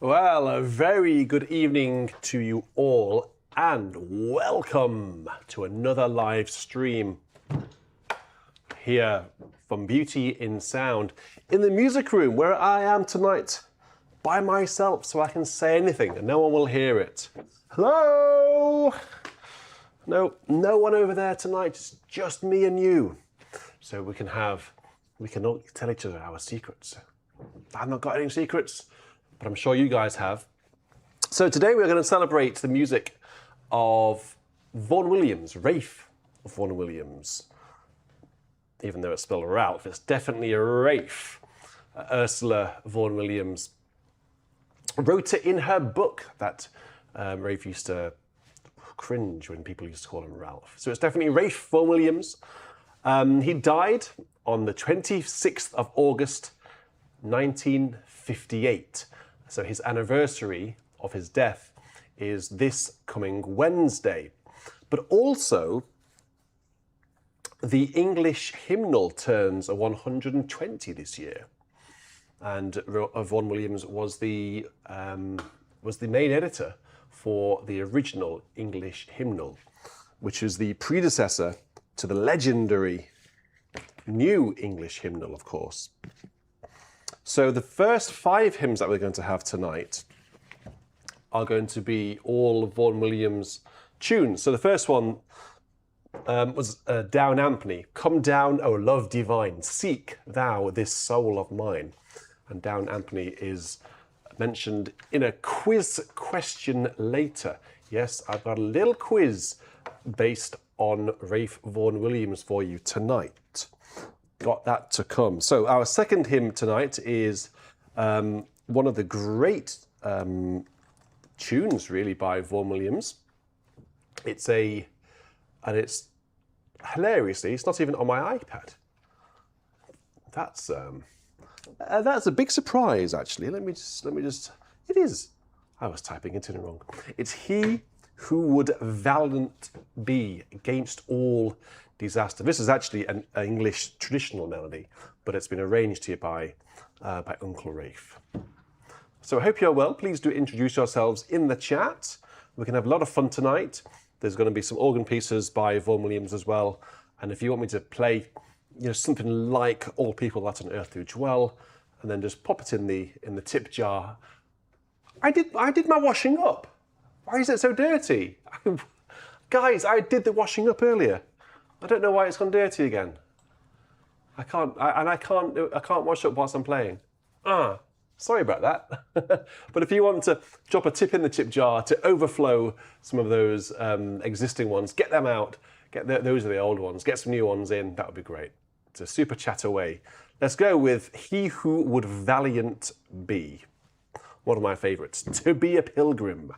Well, a very good evening to you all and welcome to another live stream here from Beauty in Sound in the music room where I am tonight by myself so I can say anything and no one will hear it. Hello! No one over there tonight, it's just me and you. So we can all tell each other our secrets. I've not got any secrets, but I'm sure you guys have. So today we're going to celebrate the music of Vaughan Williams, Rafe Vaughan Williams. Even though it's spelled Ralph, it's definitely a Rafe. Ursula Vaughan Williams wrote it in her book that Rafe used to cringe when people used to call him Ralph. So it's definitely Rafe Vaughan Williams. He died on the 26th of August, 1958. So his anniversary of his death is this coming Wednesday. But also, the English Hymnal turns 120 this year. And Vaughan Williams was the main editor for the original English Hymnal, which is the predecessor to the legendary New English Hymnal, of course. So the first 5 hymns that we're going to have tonight are going to be all Vaughan Williams tunes. So the first one was Down Ampney. Come down, O love divine, seek thou this soul of mine. And Down Ampney is mentioned in a quiz question later. Yes, I've got a little quiz based on Rafe Vaughan Williams for you tonight. Got that to come. So our second hymn tonight is one of the great tunes, really, by Vaughan Williams. It's hilariously, it's not even on my iPad. That's a big surprise, actually. Let me just. It is. I was typing it in wrong. It's He Who Would Valiant Be Against All Disaster. This is actually an English traditional melody, but it's been arranged here by Uncle Rafe. So I hope you're well. Please do introduce yourselves in the chat. We can have a lot of fun tonight. There's going to be some organ pieces by Vaughan Williams as well. And if you want me to play, something like All People That on Earth Do Dwell, and then just pop it in the tip jar. I did my washing up. Why is it so dirty? Guys, I did the washing up earlier. I don't know why it's gone dirty again. I can't wash up whilst I'm playing. Sorry about that. But if you want to drop a tip in the tip jar to overflow some of those existing ones, get them out. Those are the old ones. Get some new ones in. That would be great. It's a super chat away. Let's go with He Who Would Valiant Be. One of my favourites. To Be a Pilgrim.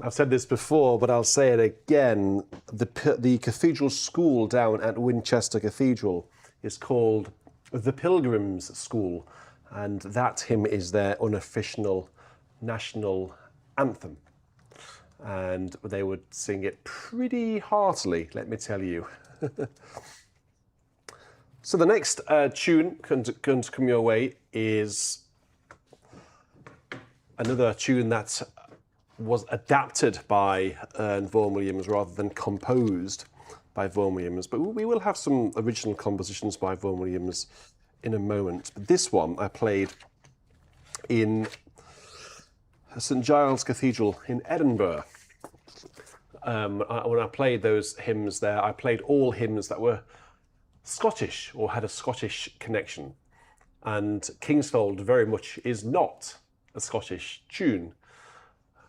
I've said this before, but I'll say it again. The cathedral school down at Winchester Cathedral is called the Pilgrims' School, and that hymn is their unofficial national anthem. And they would sing it pretty heartily, let me tell you. So the next tune going to come your way is another tune that was adapted by Vaughan Williams rather than composed by Vaughan Williams. But we will have some original compositions by Vaughan Williams in a moment. But this one I played in St Giles Cathedral in Edinburgh. When I played those hymns there, I played all hymns that were Scottish or had a Scottish connection. And Kingsfold very much is not a Scottish tune,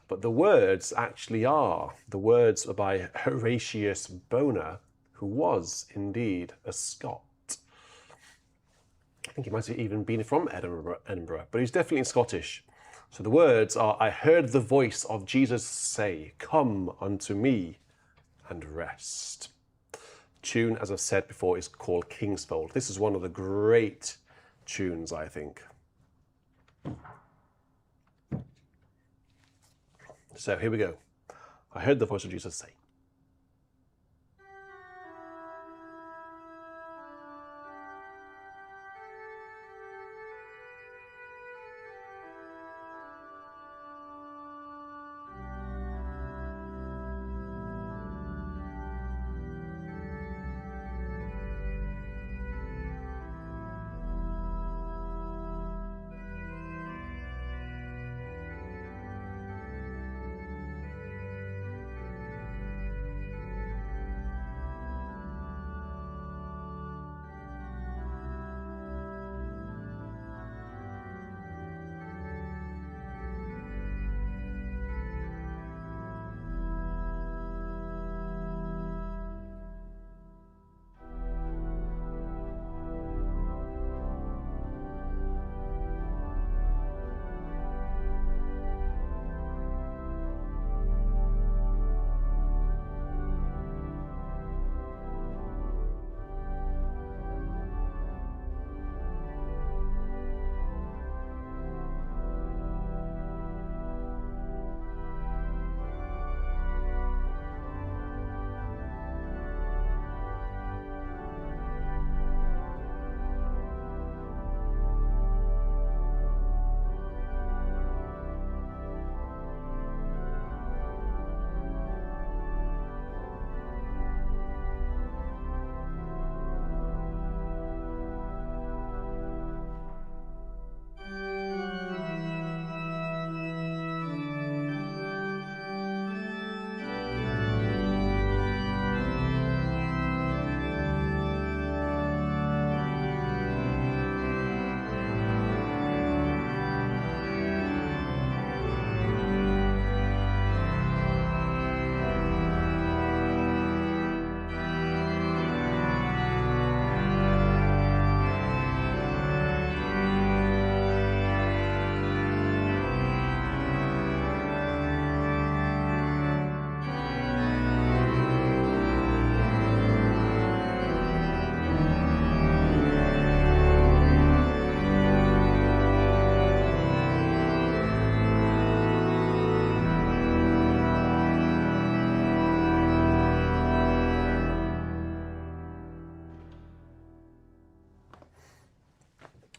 but the words actually are. The words are by Horatius Bonar, who was indeed a Scot. I think he might have even been from Edinburgh, but he's definitely Scottish. So the words are, I heard the voice of Jesus say, come unto me and rest. Tune, as I've said before, is called Kingsfold. This is one of the great tunes, I think. So here we go. I heard the voice of Jesus say.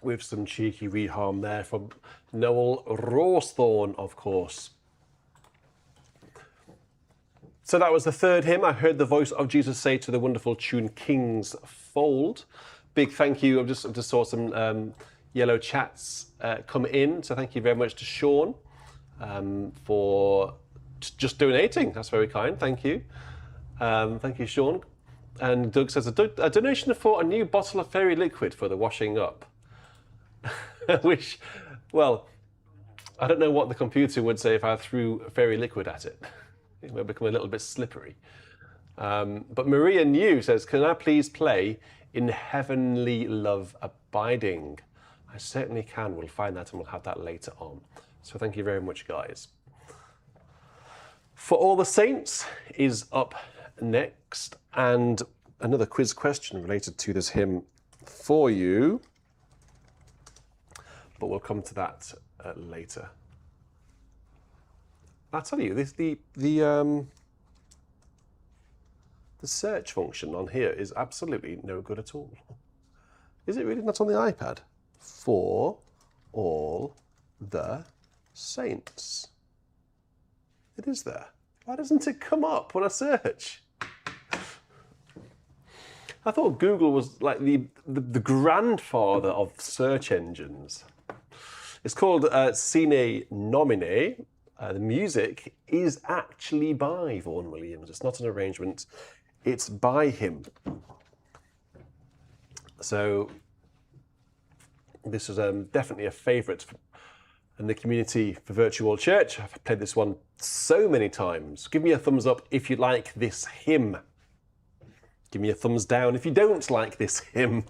With some cheeky reharm there from Noel Rawsthorne, of course. So that was the third hymn. I heard the voice of Jesus say to the wonderful tune Kingsfold. Big thank you. I just saw some yellow chats come in. So thank you very much to Sean for just donating. That's very kind. Thank you. Thank you, Sean. And Doug says, a donation for a new bottle of fairy liquid for the washing up. Which, well, I don't know what the computer would say if I threw fairy liquid at it. It might become a little bit slippery. But Maria New says, can I please play In Heavenly Love Abiding? I certainly can. We'll find that and we'll have that later on. So thank you very much, guys. For All the Saints is up next, and another quiz question related to this hymn for you, but we'll come to that later. I'll tell you, the search function on here is absolutely no good at all. Is it really not on the iPad? For All the Saints. It is there. Why doesn't it come up when I search? I thought Google was like the grandfather of search engines. It's called Sine Nomine. The music is actually by Vaughan Williams. It's not an arrangement. It's by him. So this is definitely a favourite in the community for Virtual Church. I've played this one so many times. Give me a thumbs up if you like this hymn. Give me a thumbs down if you don't like this hymn.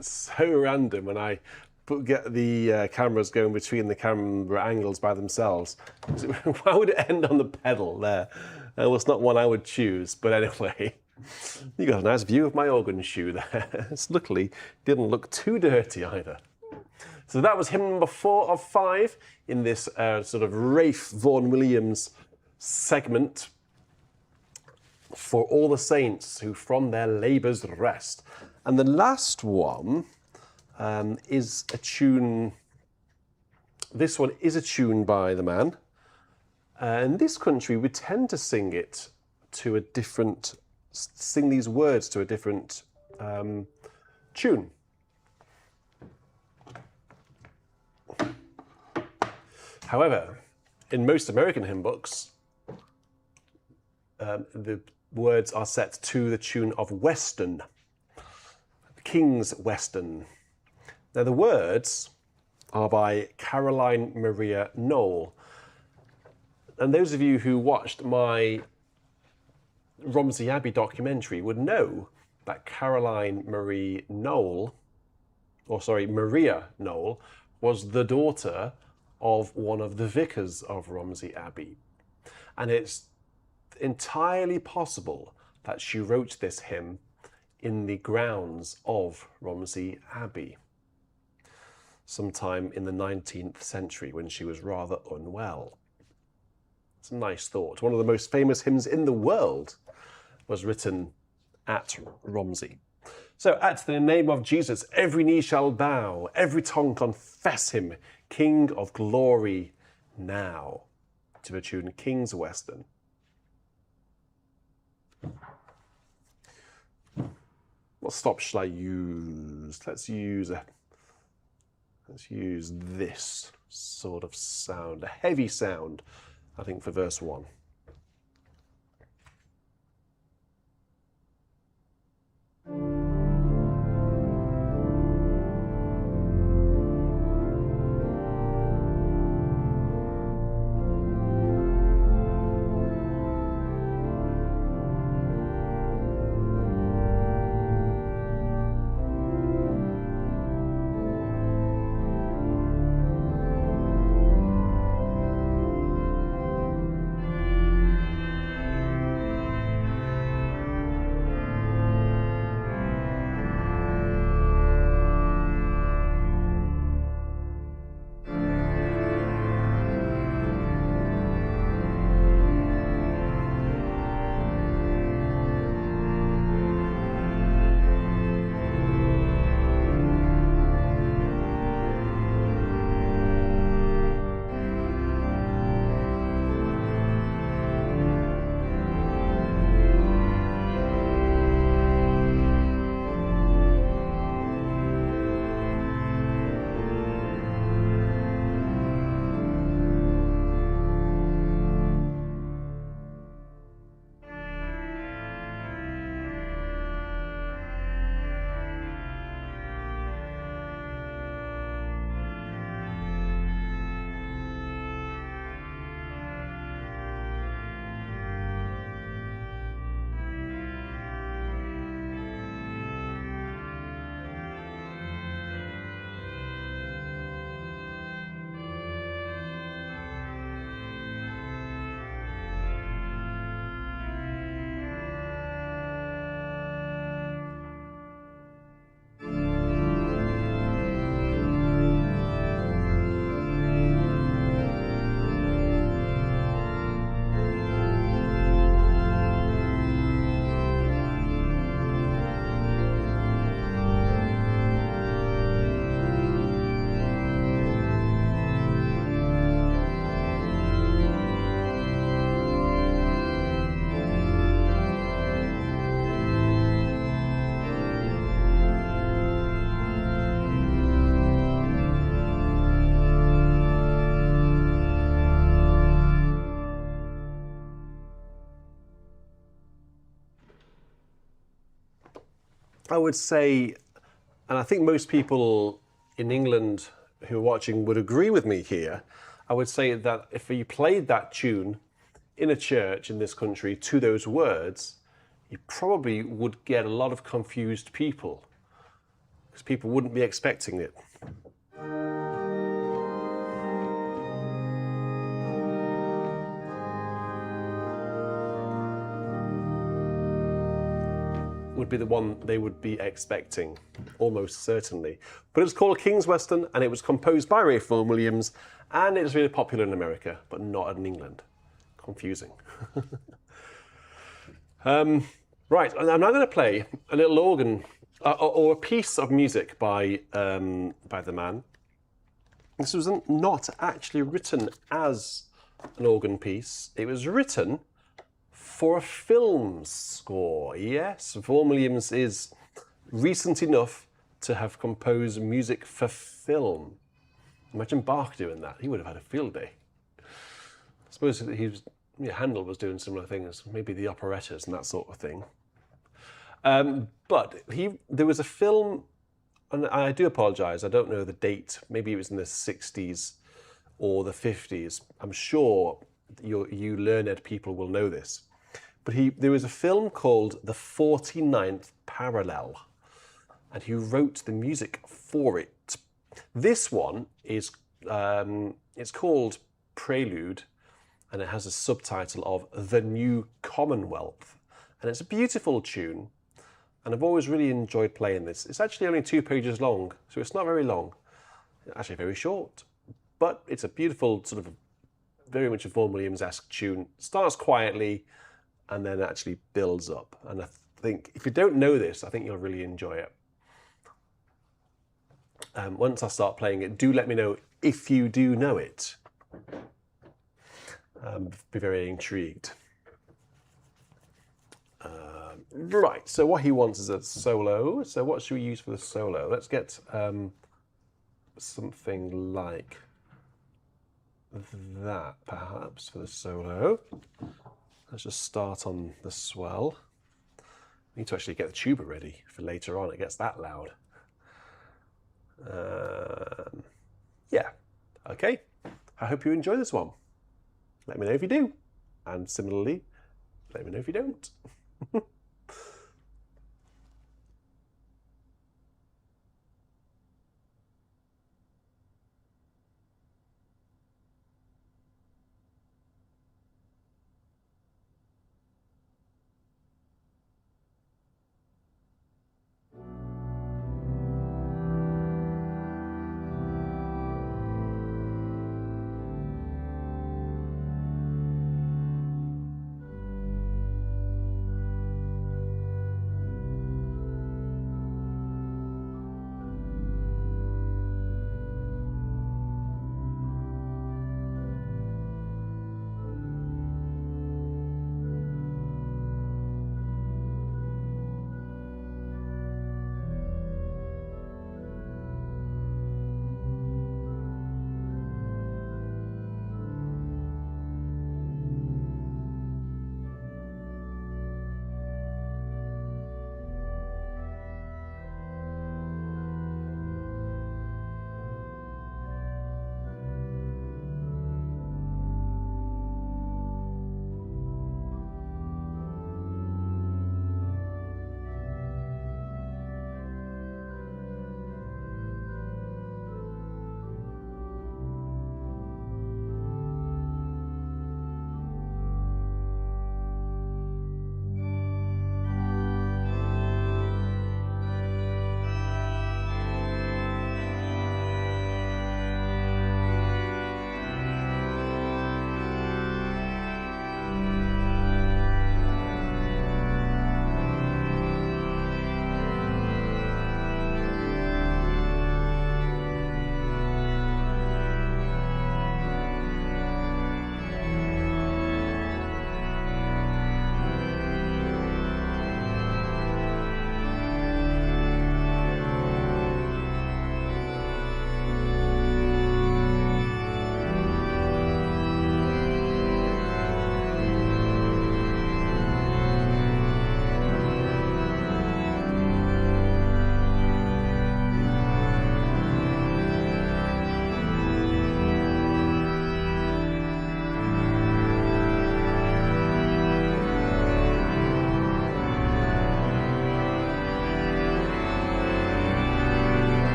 so random when I get the cameras going between the camera angles by themselves. Why would it end on the pedal there? Well, it's not one I would choose, but anyway. You got a nice view of my organ shoe there. Luckily, didn't look too dirty either. So that was hymn number 4 of 5 in this sort of Rafe Vaughan Williams segment for all the saints who from their labours rest. And the last one is a tune. This one is a tune by the man. In this country, we tend to sing it to a different, sing these words to a different tune. However, in most American hymn books, the words are set to the tune of Weston, King's Weston. Now the words are by Caroline Maria Noel. And those of you who watched my Romsey Abbey documentary would know that Maria Noel, was the daughter of one of the vicars of Romsey Abbey. And it's entirely possible that she wrote this hymn in the grounds of Romsey Abbey, sometime in the 19th century when she was rather unwell. It's a nice thought. One of the most famous hymns in the world was written at Romsey. So, at the name of Jesus, every knee shall bow, every tongue confess him, King of glory now. To the tune King's Weston. What stop shall I use? Let's use this sort of sound, a heavy sound, I think, for verse 1. I would say, and I think most people in England who are watching would agree with me here, I would say that if you played that tune in a church in this country to those words, you probably would get a lot of confused people. because people wouldn't be expecting it. Would be the one they would be expecting, almost certainly. But it's called King's Weston, and it was composed by Vaughan Williams, and it was really popular in America, but not in England. Confusing. Right, and I'm now going to play a little organ, or a piece of music by the man. This was not actually written as an organ piece. It was written for a film score. Yes, Vaughan Williams is recent enough to have composed music for film. Imagine Bach doing that. He would have had a field day. I suppose Handel was doing similar things, maybe the operettas and that sort of thing. But there was a film, and I do apologise, I don't know the date. Maybe it was in the 60s or the 50s. I'm sure you learned people will know this. But there was a film called The 49th Parallel, and he wrote the music for it. This one is it's called Prelude, and it has a subtitle of The New Commonwealth. And it's a beautiful tune, and I've always really enjoyed playing this. It's actually only 2 pages long, so it's not very long. It's actually very short, but it's a beautiful, sort of very much a Vaughan Williams-esque tune. Starts quietly, and then actually builds up. And I think if you don't know this, I think you'll really enjoy it. Once I start playing it, do let me know if you do know it. Be very intrigued. Right, so what he wants is a solo. So what should we use for the solo? Let's get something like that, perhaps, for the solo. Let's just start on the swell. We need to actually get the tuba ready for later on. It gets that loud. Yeah, okay. I hope you enjoy this one. Let me know if you do. And similarly, let me know if you don't.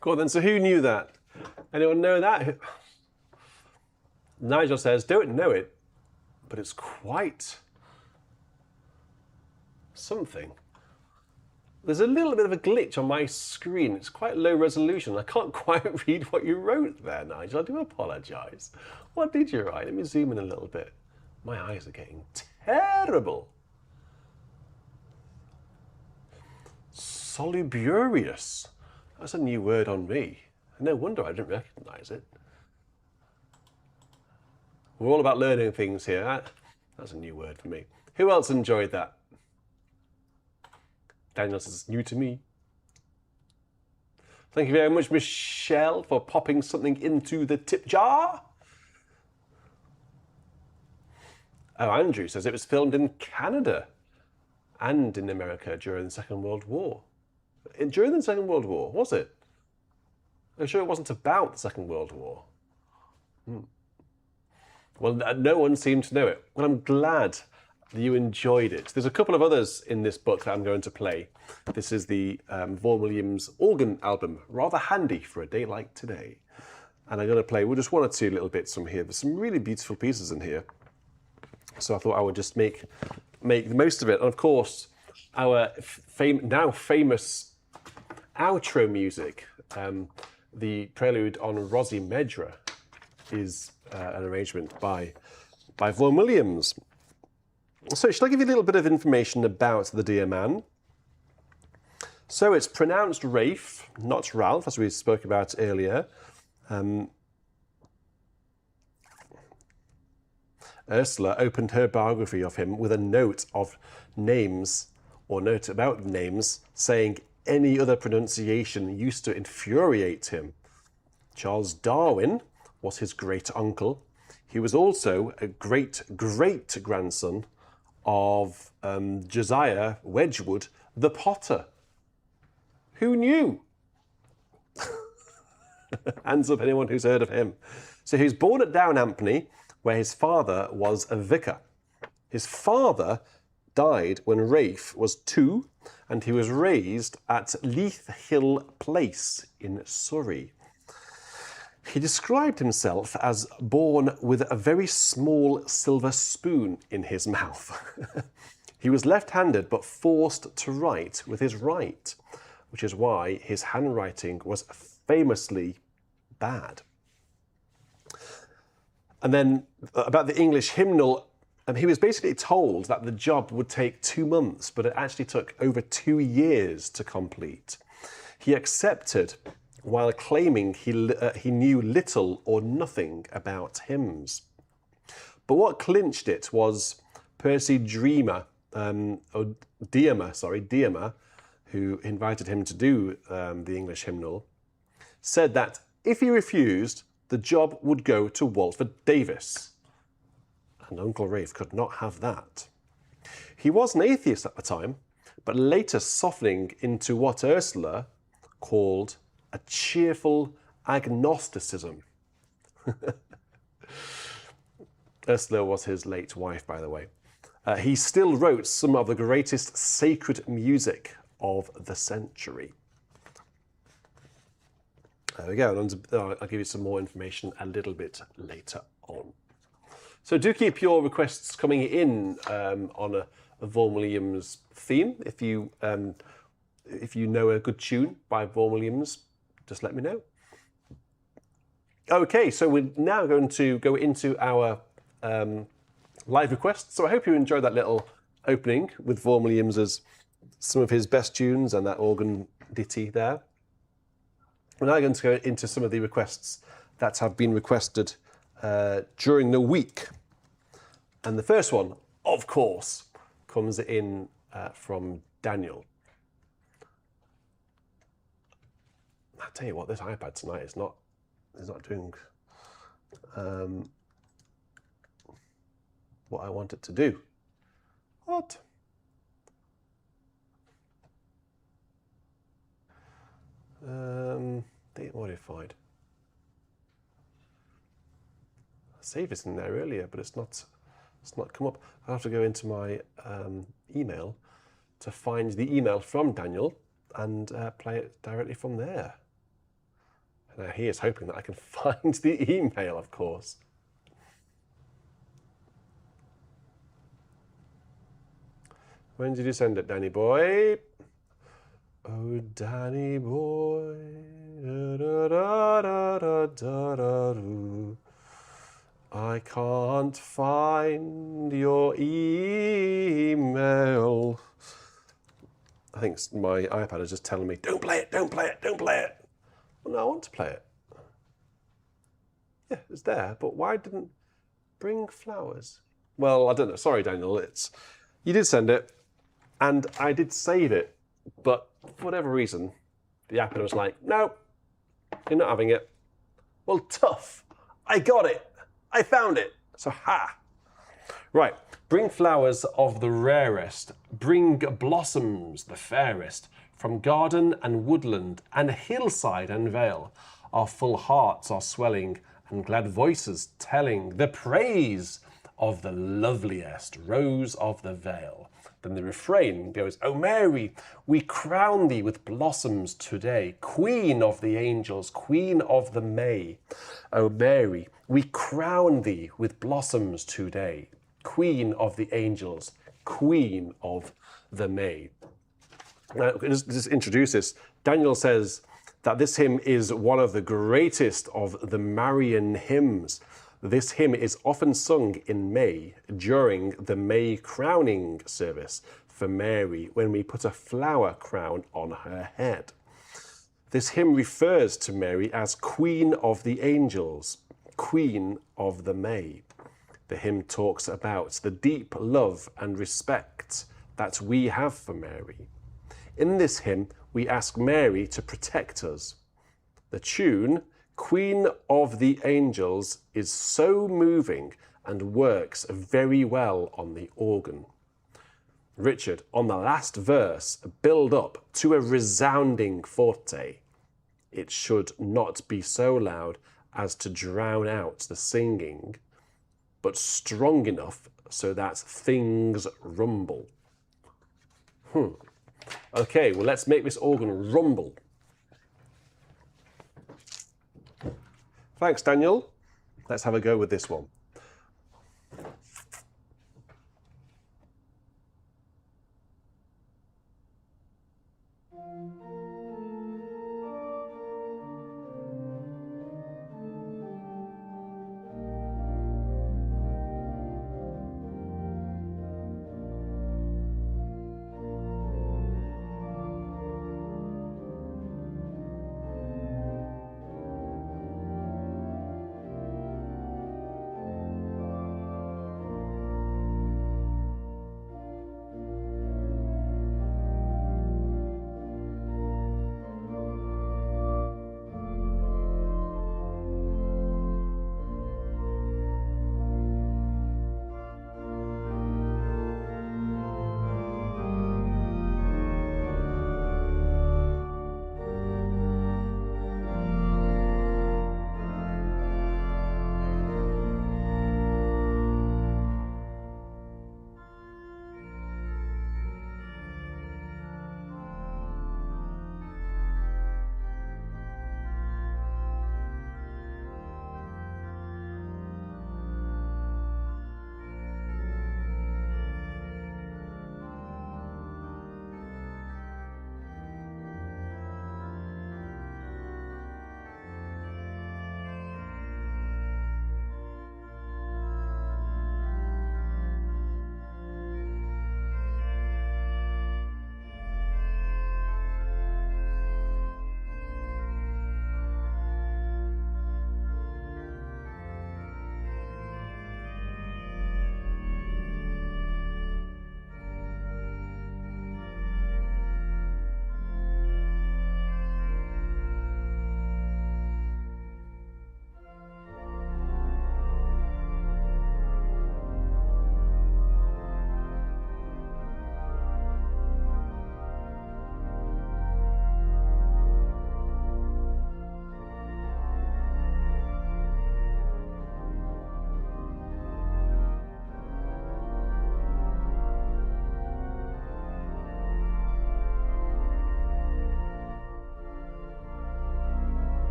Go on then, so who knew that? Anyone know that? Nigel says, don't know it, but it's quite something. There's a little bit of a glitch on my screen. It's quite low resolution. I can't quite read what you wrote there, Nigel. I do apologise. What did you write? Let me zoom in a little bit. My eyes are getting terrible. Solubrious. That's a new word on me. No wonder I didn't recognise it. We're all about learning things here. That's a new word for me. Who else enjoyed that? Daniel says, new to me. Thank you very much, Michelle, for popping something into the tip jar. Oh, Andrew says it was filmed in Canada and in America during the Second World War. During the Second World War, was it? I'm sure it wasn't about the Second World War. Well, no one seemed to know it. Well, I'm glad that you enjoyed it. There's a couple of others in this book that I'm going to play. This is the Vaughan Williams organ album, rather handy for a day like today. And I'm going to play just one or two little bits from here. There's some really beautiful pieces in here. So I thought I would just make the most of it. And of course, our now famous outro music, the Prelude on Rosie Medra, is an arrangement by Vaughan Williams. So should I give you a little bit of information about the dear man? So it's pronounced Rafe, not Ralph, as we spoke about earlier. Ursula opened her biography of him with a note of names, or note about names, saying any other pronunciation used to infuriate him. Charles Darwin was his great uncle. He was also a great-great-grandson of Josiah Wedgwood, the potter. Who knew? Hands up anyone who's heard of him. So he was born at Down Ampney, where his father was a vicar. His father died when Rafe was 2, and he was raised at Leith Hill Place in Surrey. He described himself as born with a very small silver spoon in his mouth. He was left-handed but forced to write with his right, which is why his handwriting was famously bad. And then about the English Hymnal, he was basically told that the job would take 2 months, but it actually took over 2 years to complete. He accepted while claiming he knew little or nothing about hymns. But what clinched it was Percy Dearmer, who invited him to do the English Hymnal, said that if he refused, the job would go to Walford Davis. And Uncle Rafe could not have that. He was an atheist at the time, but later softening into what Ursula called a cheerful agnosticism. Ursula was his late wife, by the way. He still wrote some of the greatest sacred music of the century. There we go. I'll give you some more information a little bit later on. So do keep your requests coming in on a Vaughan Williams theme. If you know a good tune by Vaughan Williams, just let me know. Okay, so we're now going to go into our live requests. So I hope you enjoyed that little opening with Vaughan Williams' some of his best tunes and that organ ditty there. We're now going to go into some of the requests that have been requested during the week. And the first one, of course, comes in from Daniel. I tell you what, this iPad tonight is not doing what I want it to do. What? Date modified. I saved it in there earlier, but it's not come up. I have to go into my email to find the email from Daniel and play it directly from there. Now he is hoping that I can find the email, of course. When did you send it, Danny boy? Oh, Danny boy. Da, da, da, da, da, da, da, da. I can't find your email. I think my iPad is just telling me, don't play it, don't play it, don't play it. Well, no, I want to play it. Yeah, it's there, but why didn't bring flowers? Well, I don't know. Sorry, Daniel. You did send it, and I did save it, but for whatever reason, the app was like, no, you're not having it. Well, tough. I got it. I found it. So, ha. Right. Bring flowers of the rarest. Bring blossoms the fairest. From garden and woodland and hillside and vale. Our full hearts are swelling and glad voices telling the praise of the loveliest rose of the vale. Then the refrain goes, O Mary, we crown thee with blossoms today, Queen of the angels, Queen of the May. O Mary, we crown thee with blossoms today, Queen of the angels, Queen of the May. Now, just introduce this. Daniel says that this hymn is one of the greatest of the Marian hymns. This hymn is often sung in May during the May crowning service for Mary when we put a flower crown on her head. This hymn refers to Mary as Queen of the Angels, Queen of the May. The hymn talks about the deep love and respect that we have for Mary. In this hymn, we ask Mary to protect us. The tune, Queen of the Angels, is so moving and works very well on the organ. Richard, on the last verse, build up to a resounding forte. It should not be so loud as to drown out the singing, but strong enough so that things rumble. Okay, well, let's make this organ rumble. Thanks, Daniel. Let's have a go with this one.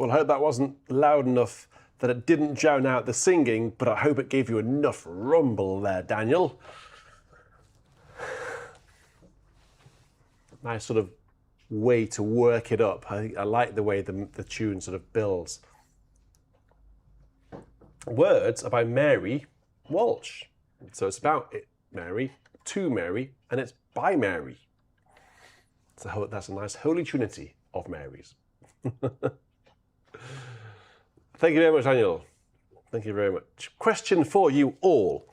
Well, I hope that wasn't loud enough that it didn't drown out the singing, but I hope it gave you enough rumble there, Daniel. Nice sort of way to work it up. I like the way the tune sort of builds. Words are by Mary Walsh. So it's about Mary, to Mary, and it's by Mary. So that's a nice holy trinity of Marys. Thank you very much, Daniel. Thank you very much. Question for you all.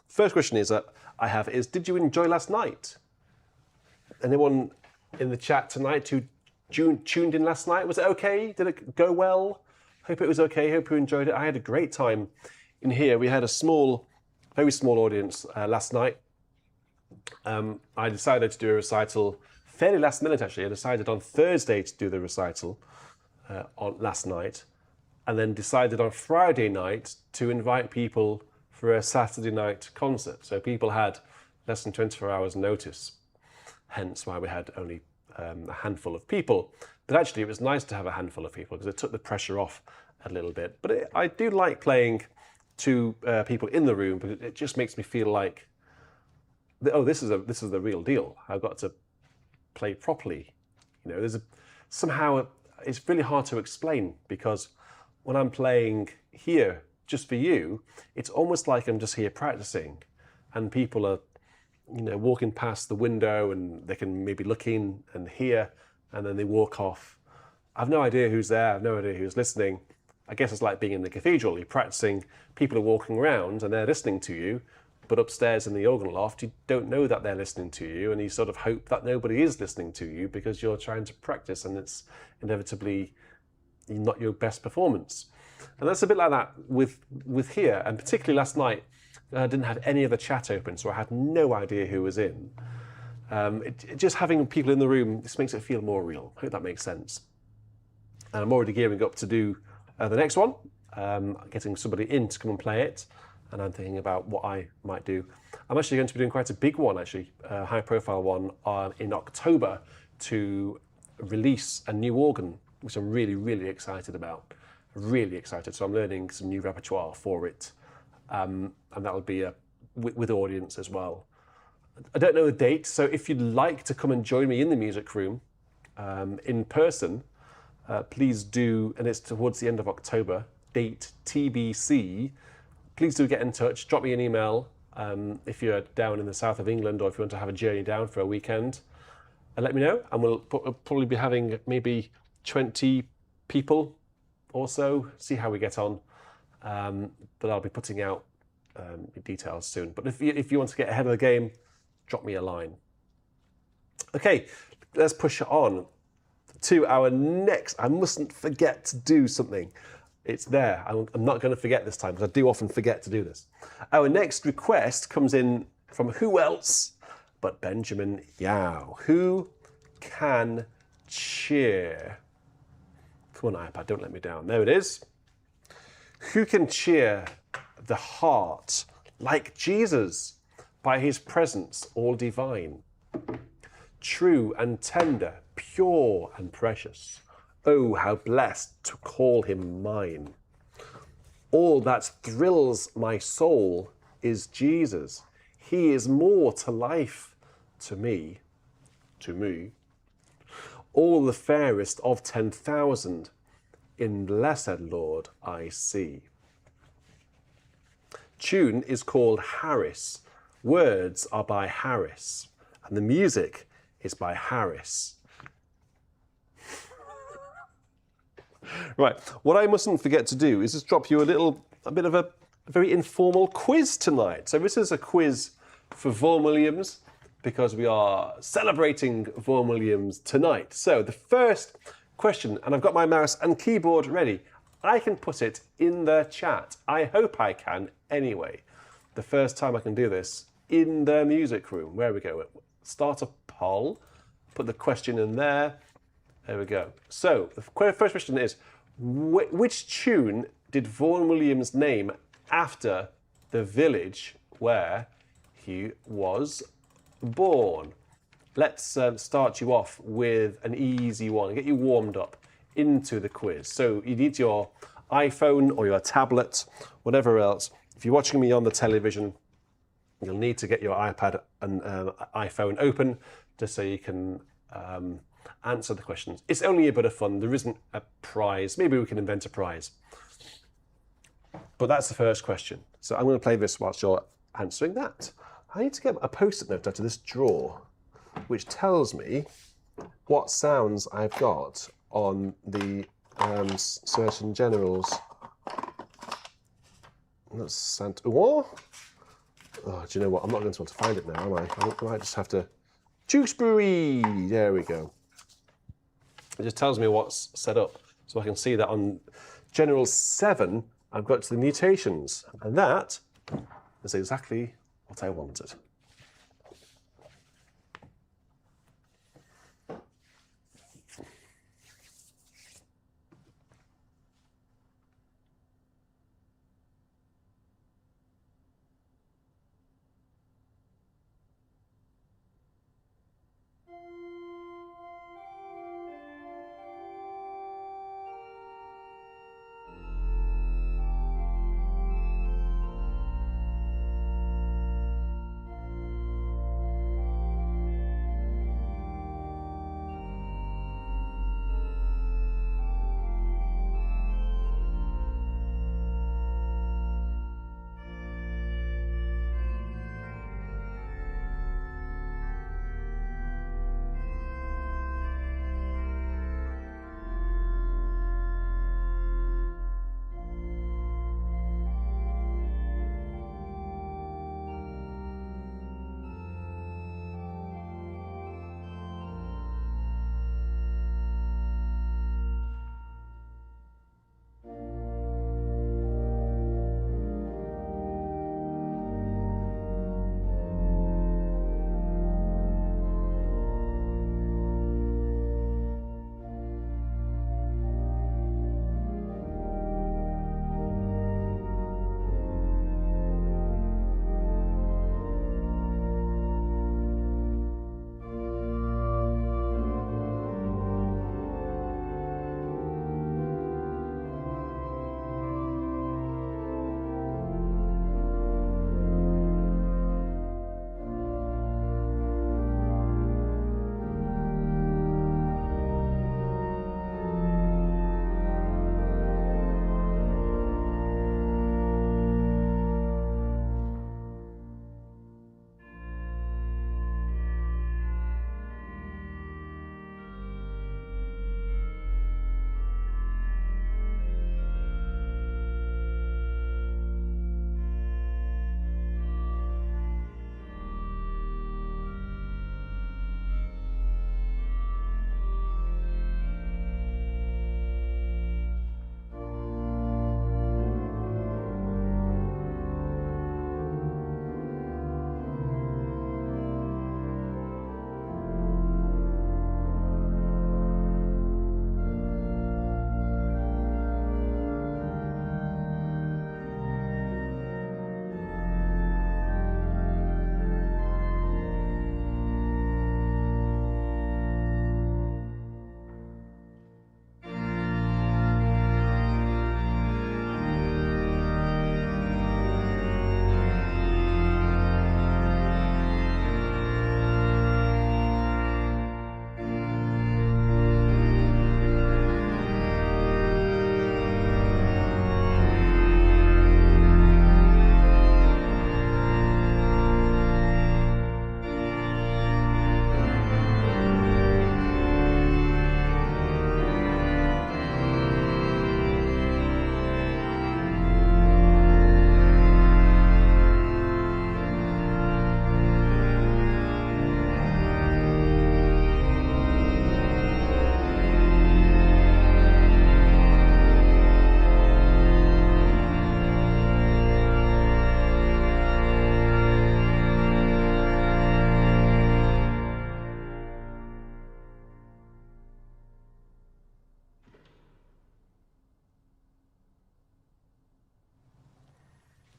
First question is I have is, did you enjoy last night? Anyone in the chat tonight who tuned in last night? Was it okay? Did it go well? Hope it was okay. Hope you enjoyed it. I had a great time in here. We had a very small audience last night. I decided to do a recital fairly last minute, actually. I decided on Thursday to do the recital on last night, and then decided on Friday night to invite people for a Saturday night concert. So people had less than 24 hours notice, hence why we had only a handful of people. But actually it was nice to have a handful of people because it took the pressure off a little bit. But I do like playing to people in the room because it just makes me feel like, oh, this is the real deal. I've got to play properly. You know, somehow it's really hard to explain, because when I'm playing here just for you, it's almost like I'm just here practicing, and people are, you know, walking past the window and they can maybe look in and hear, and then they walk off. I've no idea who's there. I've no idea who's listening. I guess it's like being in the cathedral. You're practicing, people are walking around and they're listening to you, but upstairs in the organ loft, you don't know that they're listening to you, and you sort of hope that nobody is listening to you because you're trying to practice, and it's inevitably not your best performance. And that's a bit like that with here, and particularly last night, I didn't have any of the chat open, so I had no idea who was in. Just having people in the room, this makes it feel more real. I hope that makes sense. And I'm already gearing up to do the next one, getting somebody in to come and play it, and I'm thinking about what I might do. I'm actually going to be doing quite a big one, actually, a high-profile one in October, to release a new organ, which I'm really, really excited about. Really excited. So I'm learning some new repertoire for it, and that'll be with audience as well. I don't know the date, so if you'd like to come and join me in the music room in person, please do, and it's towards the end of October, date TBC. Please do get in touch, drop me an email if you're down in the south of England, or if you want to have a journey down for a weekend, and let me know, and we'll probably be having maybe 20 people or so, see how we get on, but I'll be putting out details soon. But if you want to get ahead of the game, drop me a line. Okay, let's push it on to our next. I mustn't forget to do something. It's there. I'm not going to forget this time, because I do often forget to do this. Our next request comes in from who else but Benjamin Yao. Who can cheer? Come on, iPad, don't let me down. There it is. Who can cheer the heart like Jesus by his presence all divine? True and tender, pure and precious. Oh, how blessed to call him mine. All that thrills my soul is Jesus. He is more to life to me. All the fairest of 10,000 in blessed Lord I see. Tune is called Harris. Words are by Harris. And the music is by Harris. Right, what I mustn't forget to do is just drop you a bit of a very informal quiz tonight. So this is a quiz for Vaughan Williams, because we are celebrating Vaughan Williams tonight. So the first question, and I've got my mouse and keyboard ready. I can put it in the chat. I hope I can anyway. The first time I can do this in the music room. Where we go. Start a poll. Put the question in there. There we go. So the first question is, which tune did Vaughan Williams name after the village where he was born? Let's start you off with an easy one, get you warmed up into the quiz. So you need your iPhone or your tablet, whatever else. If you're watching me on the television, you'll need to get your iPad and iPhone open just so you can answer the questions. It's only a bit of fun. There isn't a prize. Maybe we can invent a prize. But that's the first question. So I'm going to play this whilst you're answering that. I need to get a post-it note out of this drawer, which tells me what sounds I've got on the Surgeon General's. That's Santa. What? Oh, do you know what? I'm not going to want to find it now, am I? I might just have to. Tewkesbury! There we go. It just tells me what's set up. So I can see that on General 7, I've got to the mutations. And that is exactly what I wanted.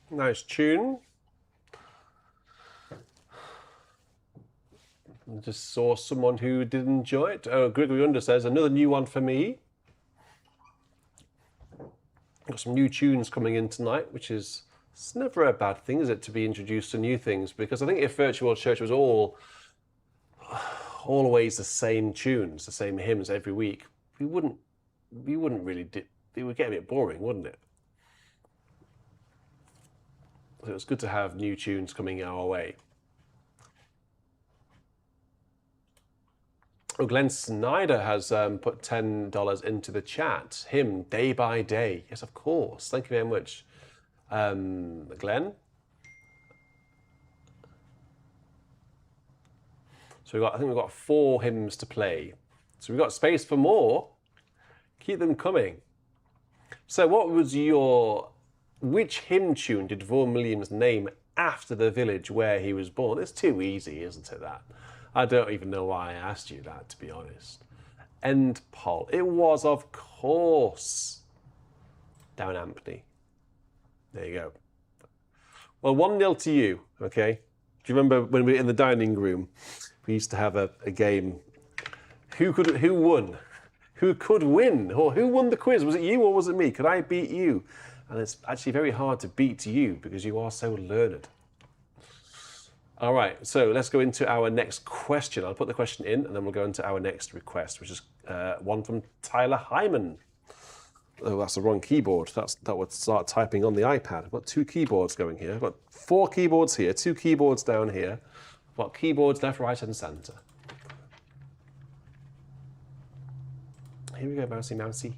Nice tune. I just saw someone who did enjoy it. Oh, Gregory Under says, another new one for me. Got some new tunes coming in tonight, which is, it's never a bad thing, is it, to be introduced to new things? Because I think if Virtual Church was always the same tunes, the same hymns every week, we wouldn't really it would get a bit boring, wouldn't it? So it's good to have new tunes coming our way. Oh, Glenn Snyder has put $10 into the chat. Hymn, Day by Day. Yes, of course. Thank you very much, Glenn. So I think we've got 4 hymns to play. So we've got space for more. Keep them coming. So which hymn tune did Vaughan Williams name after the village where he was born? It's too easy, isn't it, that? I don't even know why I asked you that, to be honest. End poll. It was, of course, down Ampney. There you go. Well, 1-0 to you, okay? Do you remember when we were in the dining room, we used to have a game. Who won? Who could win? Or who won the quiz? Was it you or was it me? Could I beat you? And it's actually very hard to beat you because you are so learned. All right, so let's go into our next question. I'll put the question in and then we'll go into our next request, which is one from Tyler Hyman. Oh, that's the wrong keyboard. That would start typing on the iPad. I've got 2 keyboards going here. I've got 4 keyboards here, 2 keyboards down here. I've got keyboards left, right, and center. Here we go, mousey, mousey.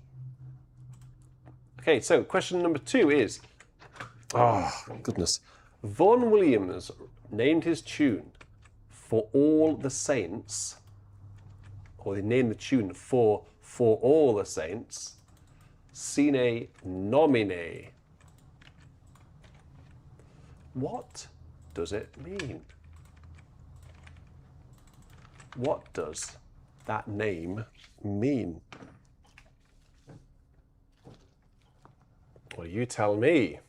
Okay, so question number 2 is, oh, goodness. Vaughan Williams named his tune For All the Saints, or they named the tune For All the Saints, Sine Nomine. What does it mean? What does that name mean? Well, you tell me.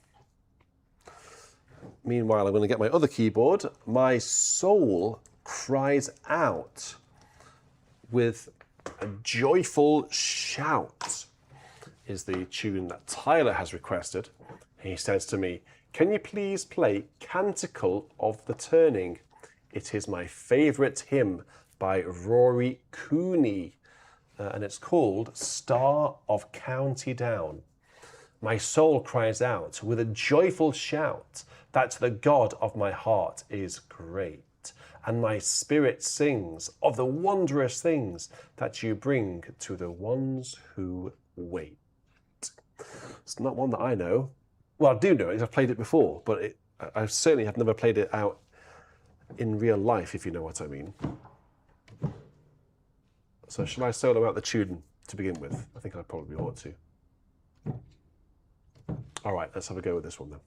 Meanwhile, I'm going to get my other keyboard. My soul cries out with a joyful shout is the tune that Tyler has requested. He says to me, can you please play Canticle of the Turning? It is my favourite hymn by Rory Cooney, and it's called Star of County Down. My soul cries out with a joyful shout that the God of my heart is great, and my spirit sings of the wondrous things that you bring to the ones who wait. It's not one that I know. Well, I do know it. I've played it before, but I certainly have never played it out in real life, if you know what I mean. So shall I solo out the tune to begin with? I think I probably ought to. All right, let's have a go with this one then.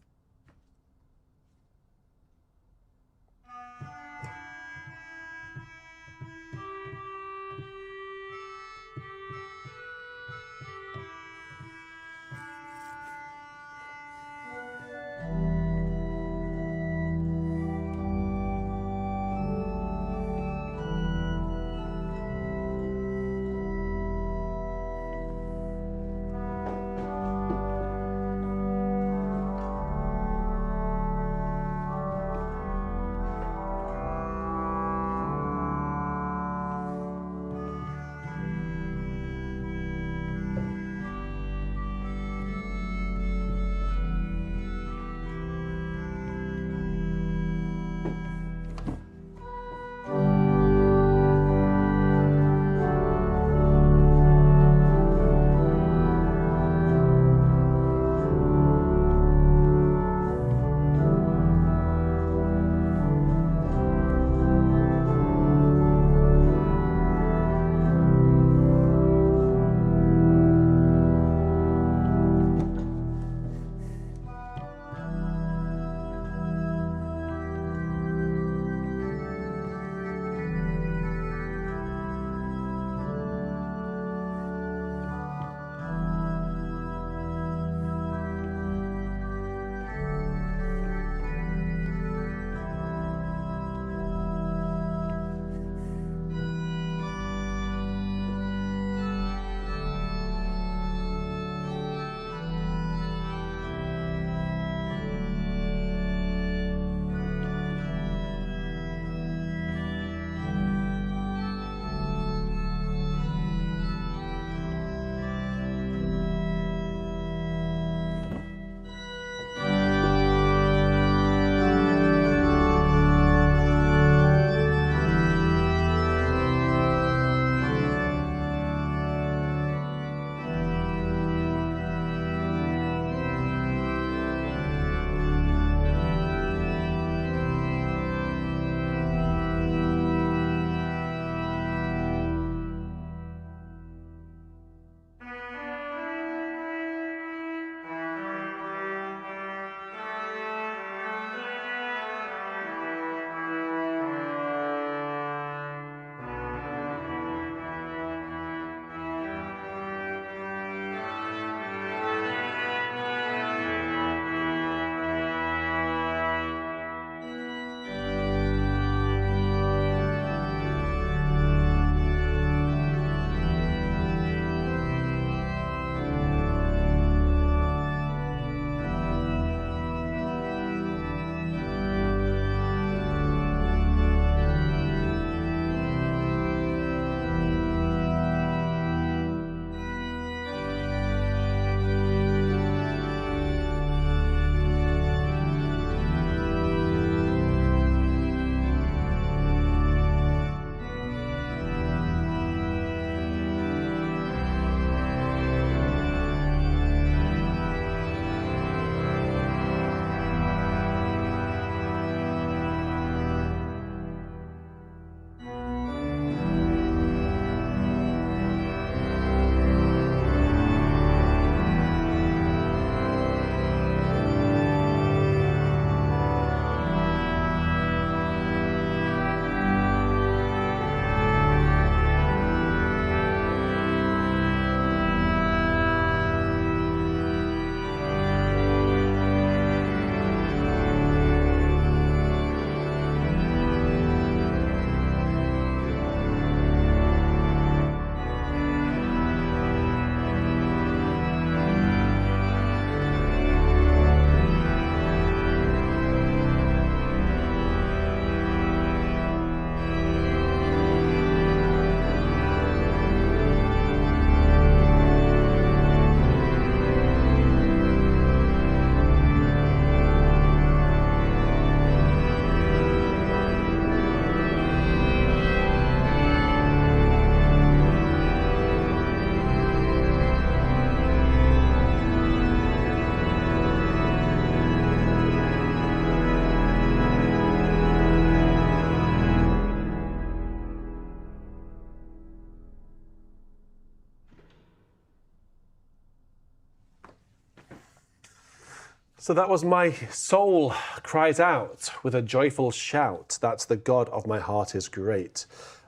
So that was my soul cries out with a joyful shout. That's the God of my heart is great.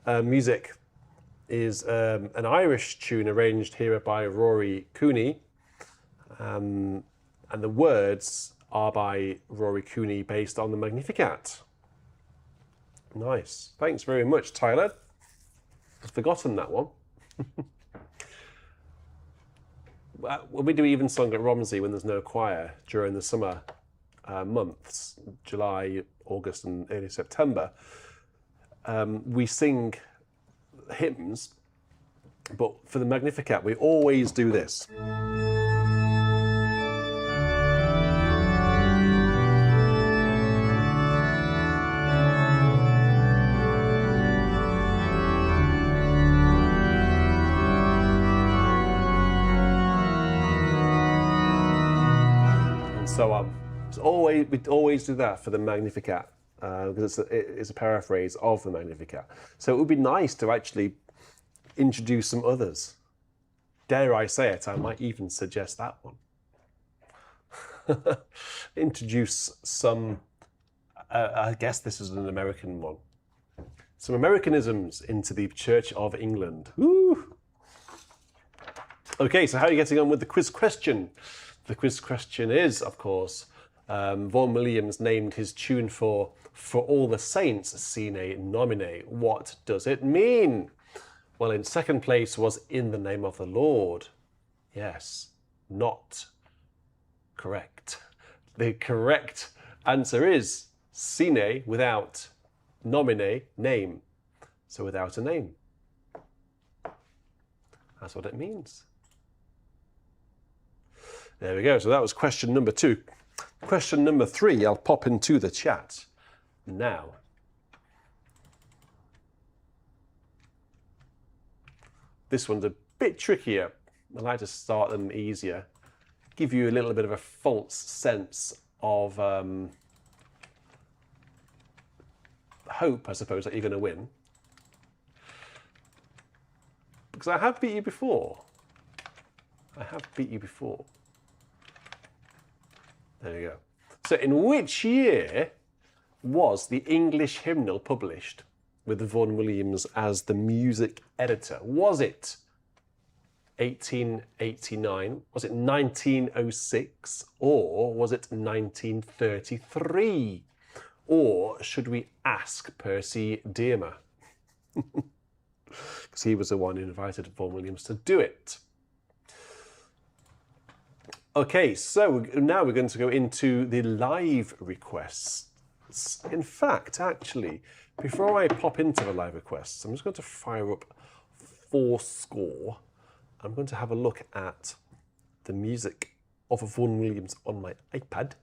Music is an Irish tune arranged here by Rory Cooney. And the words are by Rory Cooney based on the Magnificat. Nice. Thanks very much, Tyler. I've forgotten that one. When we do evensong at Romsey when there's no choir during the summer months, July, August and early September, we sing hymns, but for the Magnificat we always do this. So on. We'd always do that for the Magnificat because it's a paraphrase of the Magnificat. So it would be nice to actually introduce some others. Dare I say it, I might even suggest that one. Introduce some, I guess this is an American one. Some Americanisms into the Church of England. Woo! Okay, so how are you getting on with the quiz question? The quiz question is, of course, Vaughan Williams named his tune for All the Saints, Sine Nomine. What does it mean? Well, in second place was In the Name of the Lord. Yes, not correct. The correct answer is Sine without nomine, name. So without a name. That's what it means. There we go. So that was question number 2. Question number 3, I'll pop into the chat now. This one's a bit trickier. I like to start them easier. Give you a little bit of a false sense of hope, I suppose, that you're going to win. Because I have beat you before. I have beat you before. There you go. So in which year was the English Hymnal published with Vaughan Williams as the music editor? Was it 1889? Was it 1906? Or was it 1933? Or should we ask Percy Dearmer? Because he was the one who invited Vaughan Williams to do it. Okay, so now we're going to go into the live requests. In fact, actually, before I pop into the live requests, I'm just going to fire up 4Score. I'm going to have a look at the music of Vaughan Williams on my iPad.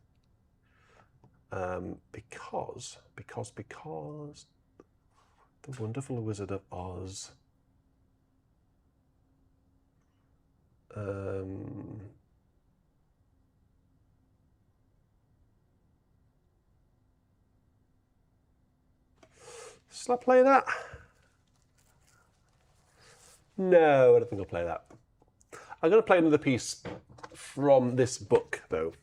Because the Wonderful Wizard of Oz. Shall I play that? No, I don't think I'll play that. I'm going to play another piece from this book, though.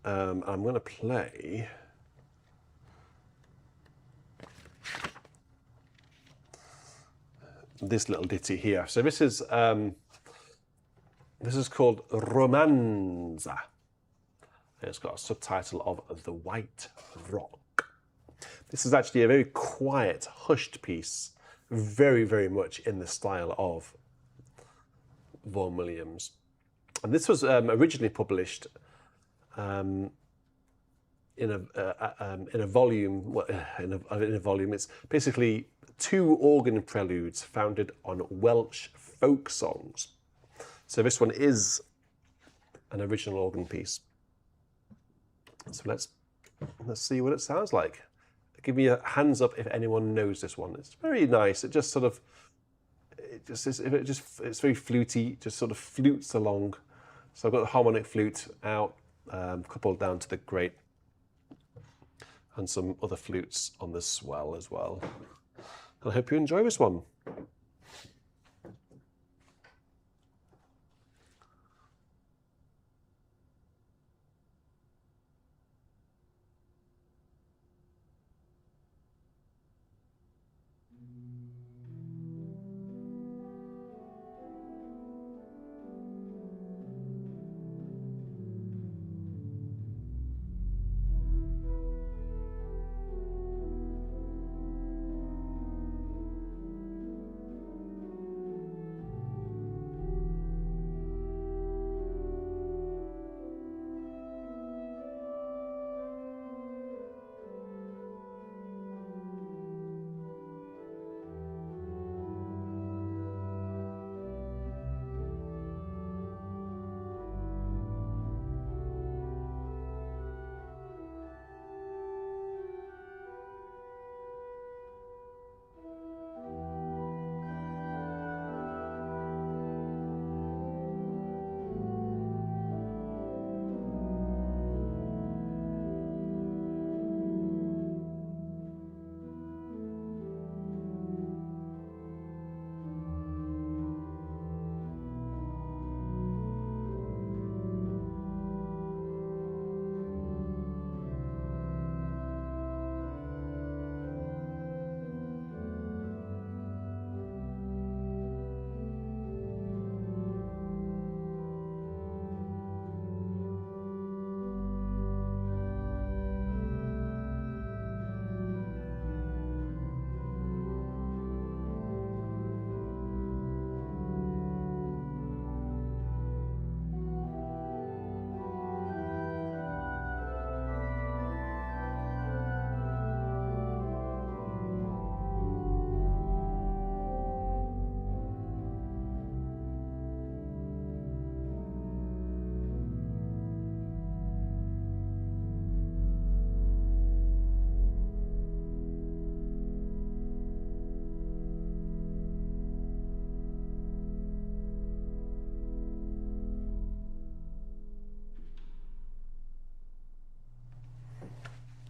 I'm going to play this little ditty here. So this is called Romanza. And it's got a subtitle of The White Rock. This is actually a very quiet, hushed piece, very, very much in the style of Vaughan Williams. And this was originally published in a volume. In a volume, it's basically 2 organ preludes founded on Welsh folk songs. So this one is an original organ piece. So let's see what it sounds like. Give me a hands up if anyone knows this one. It's very nice. It just sort of, it's very fluty. Just sort of flutes along. So I've got the harmonic flute out, coupled down to the great, and some other flutes on the swell as well. And I hope you enjoy this one.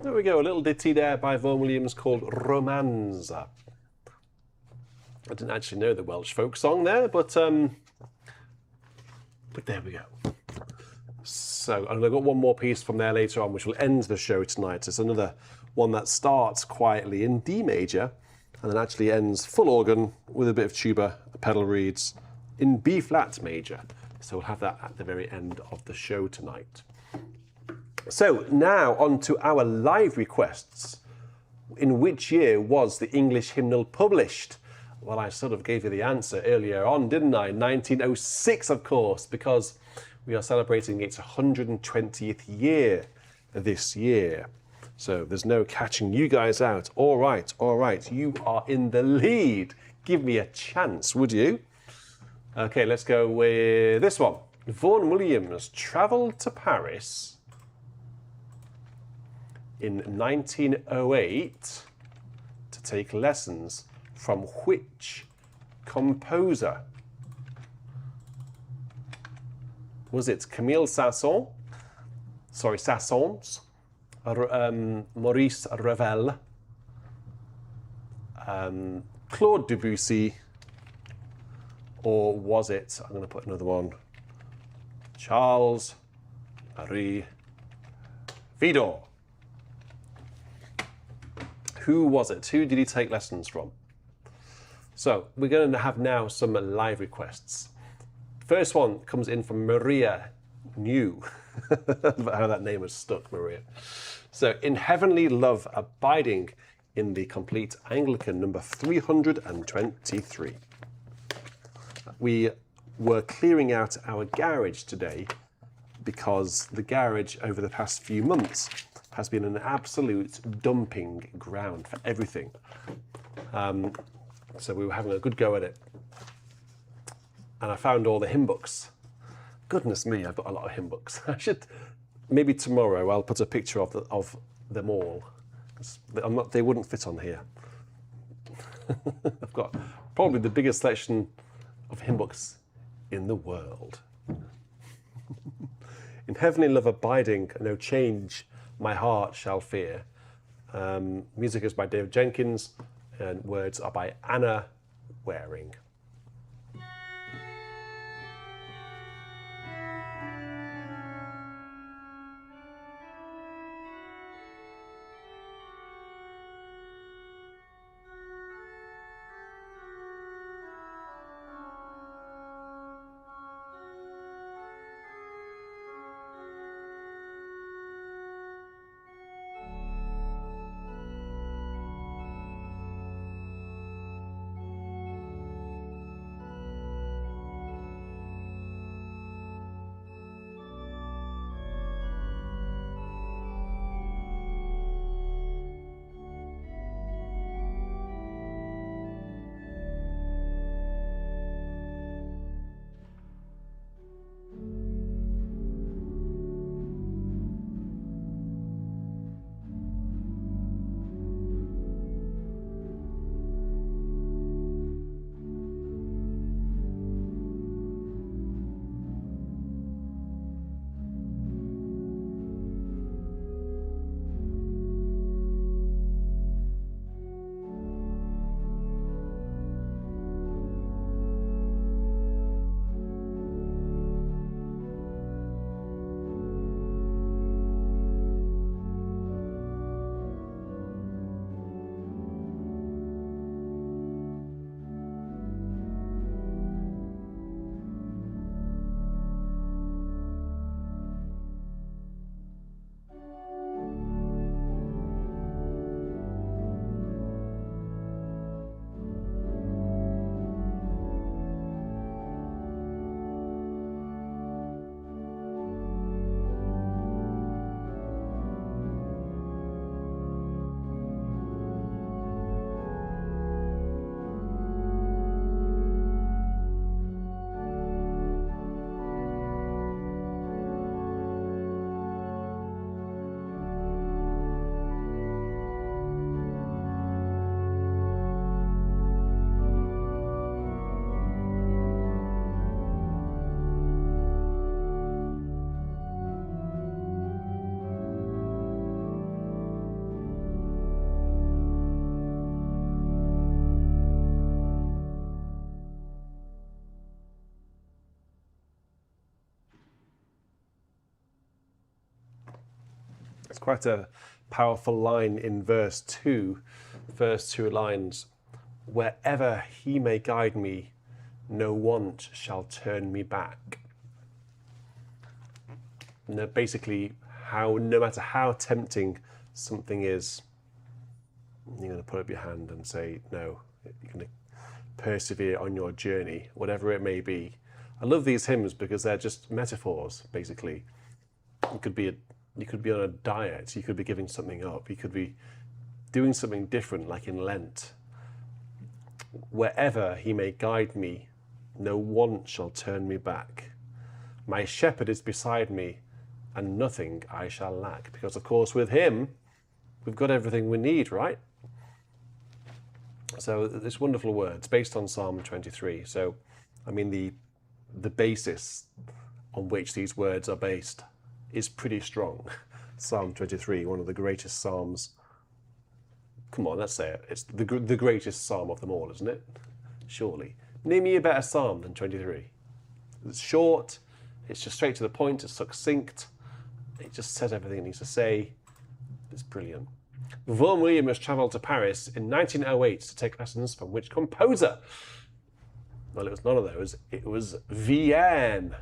There we go, a little ditty there by Vaughan Williams called Romanza. I didn't actually know the Welsh folk song there, but there we go. So, and I've got one more piece from there later on, which will end the show tonight. It's another one that starts quietly in D major, and then actually ends full organ with a bit of tuba, pedal reeds, in B flat major. So we'll have that at the very end of the show tonight. So now on to our live requests. In which year was the English Hymnal published? Well, I sort of gave you the answer earlier on, didn't I? 1906, of course, because we are celebrating its 120th year this year. So there's no catching you guys out. All right, you are in the lead. Give me a chance, would you? Okay, let's go with this one. Vaughan Williams travelled to Paris in 1908 to take lessons from which composer? Was it Camille Saint-Saëns? Sorry, Saint-Saëns, Maurice Ravel, Claude Debussy, or was it, I'm going to put another one, Charles Marie Widor? Who was it? Who did he take lessons from? So we're going to have now some live requests. First one comes in from Maria New. How that name has stuck, Maria. So, in Heavenly Love Abiding in the Complete Anglican, number 323. We were clearing out our garage today because the garage over the past few months has been an absolute dumping ground for everything. So we were having a good go at it. And I found all the hymn books. Goodness me, I've got a lot of hymn books. I should, maybe tomorrow I'll put a picture of them all. They wouldn't fit on here. I've got probably the biggest selection of hymn books in the world. In Heavenly Love Abiding, no change, my heart shall fear. Music is by David Jenkins, and words are by Anna Waring. quite a powerful line in verse 2, first two lines. Wherever he may guide me, no want shall turn me back. No, basically, no matter how tempting something is, you're going to put up your hand and say, no, you're going to persevere on your journey, whatever it may be. I love these hymns because they're just metaphors, basically. You could be on a diet, you could be giving something up, you could be doing something different, like in Lent. Wherever he may guide me, no want shall turn me back. My shepherd is beside me, and nothing I shall lack. Because, of course, with him, we've got everything we need, right? So this wonderful words based on Psalm 23. So, I mean, the basis on which these words are based is pretty strong. Psalm 23, one of the greatest psalms. Come on, let's say it. It's the greatest psalm of them all, isn't it? Surely. Name me a better psalm than 23. It's short, it's just straight to the point, it's succinct, it just says everything it needs to say. It's brilliant. Vaughan Williams travelled to Paris in 1908 to take lessons from which composer? Well, it was none of those. It was Vienne.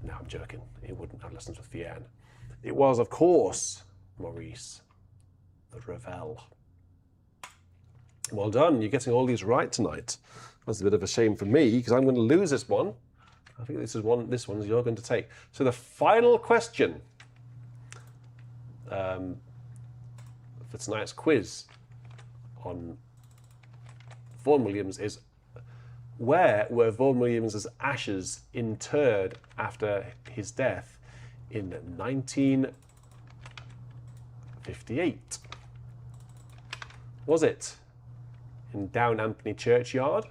No, I'm joking. He wouldn't have lessons with Vienne. It was, of course, Maurice the Ravel. Well done. You're getting all these right tonight. That's a bit of a shame for me because I'm going to lose this one. I think this one's you're going to take. So the final question for tonight's quiz on Vaughan Williams is, where were Vaughan Williams's ashes interred after his death in 1958? Was it in Down Ampney churchyard?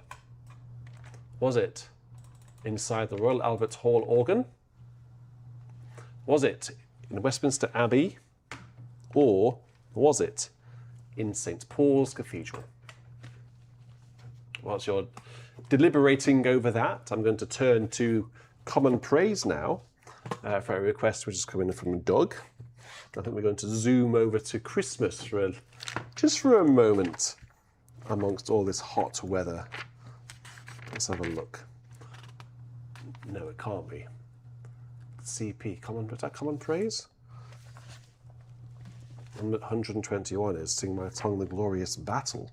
Was it inside the Royal Albert Hall organ? Was it in Westminster Abbey? Or was it in St. Paul's Cathedral? Whilst you're deliberating over that, I'm going to turn to Common Praise now for a request which is coming from Doug. I think we're going to zoom over to Christmas just for a moment amongst all this hot weather. Let's have a look. No, it can't be. CP, Common Praise? 121 is Sing My Tongue the Glorious Battle.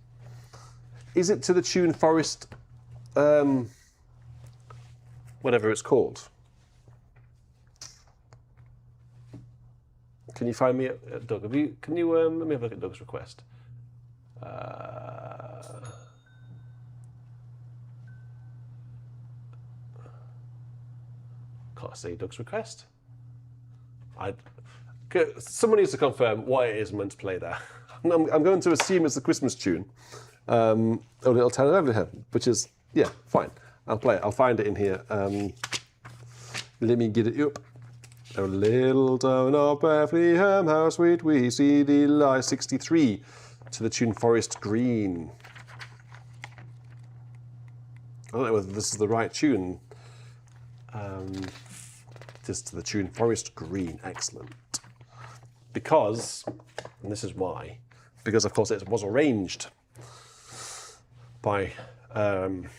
Is it to the tune Forest, whatever it's called? Can you find me, Doug? Let me have a look at Doug's request. Can't see Doug's request. Someone needs to confirm what it is meant to play there. I'm going to assume it's the Christmas tune, O Little Town of Bethlehem, which is, yeah, fine. I'll play it. I'll find it in here. Let me get it up. O little town of Bethlehem, how sweet we see thee lie. 63 to the tune Forest Green. I don't know whether this is the right tune. Just to the tune Forest Green. Excellent. Because, and this is why, because of course it was arranged by Vaughan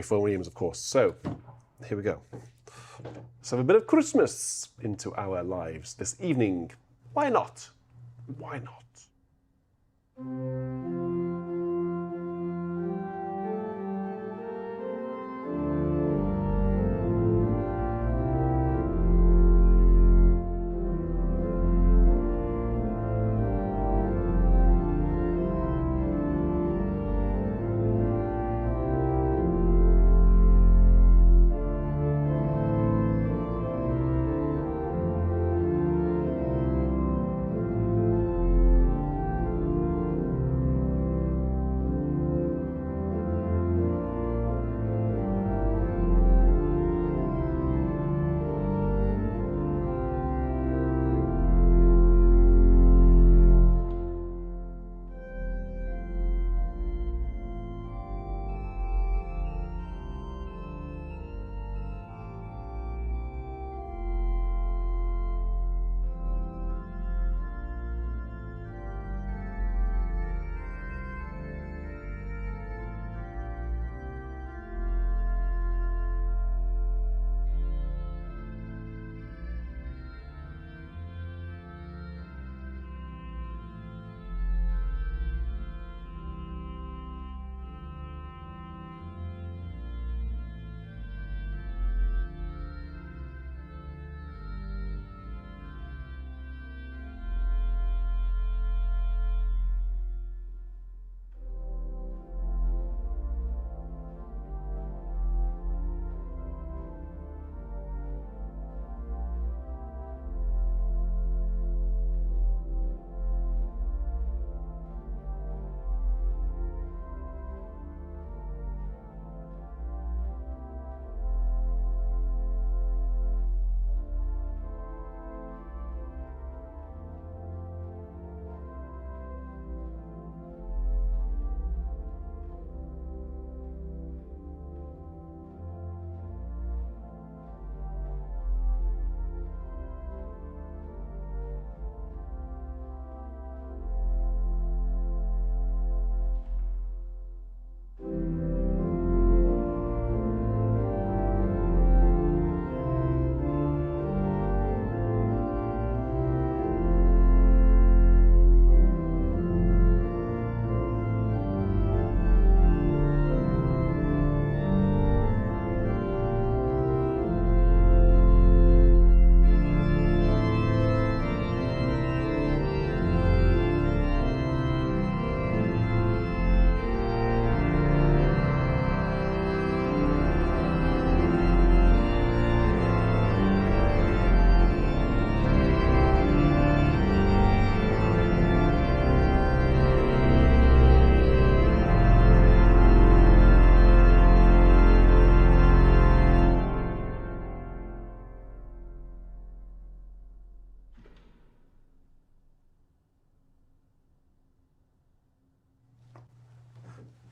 Williams, of course. So here we go. Let's have a bit of Christmas into our lives this evening. Why not? Why not?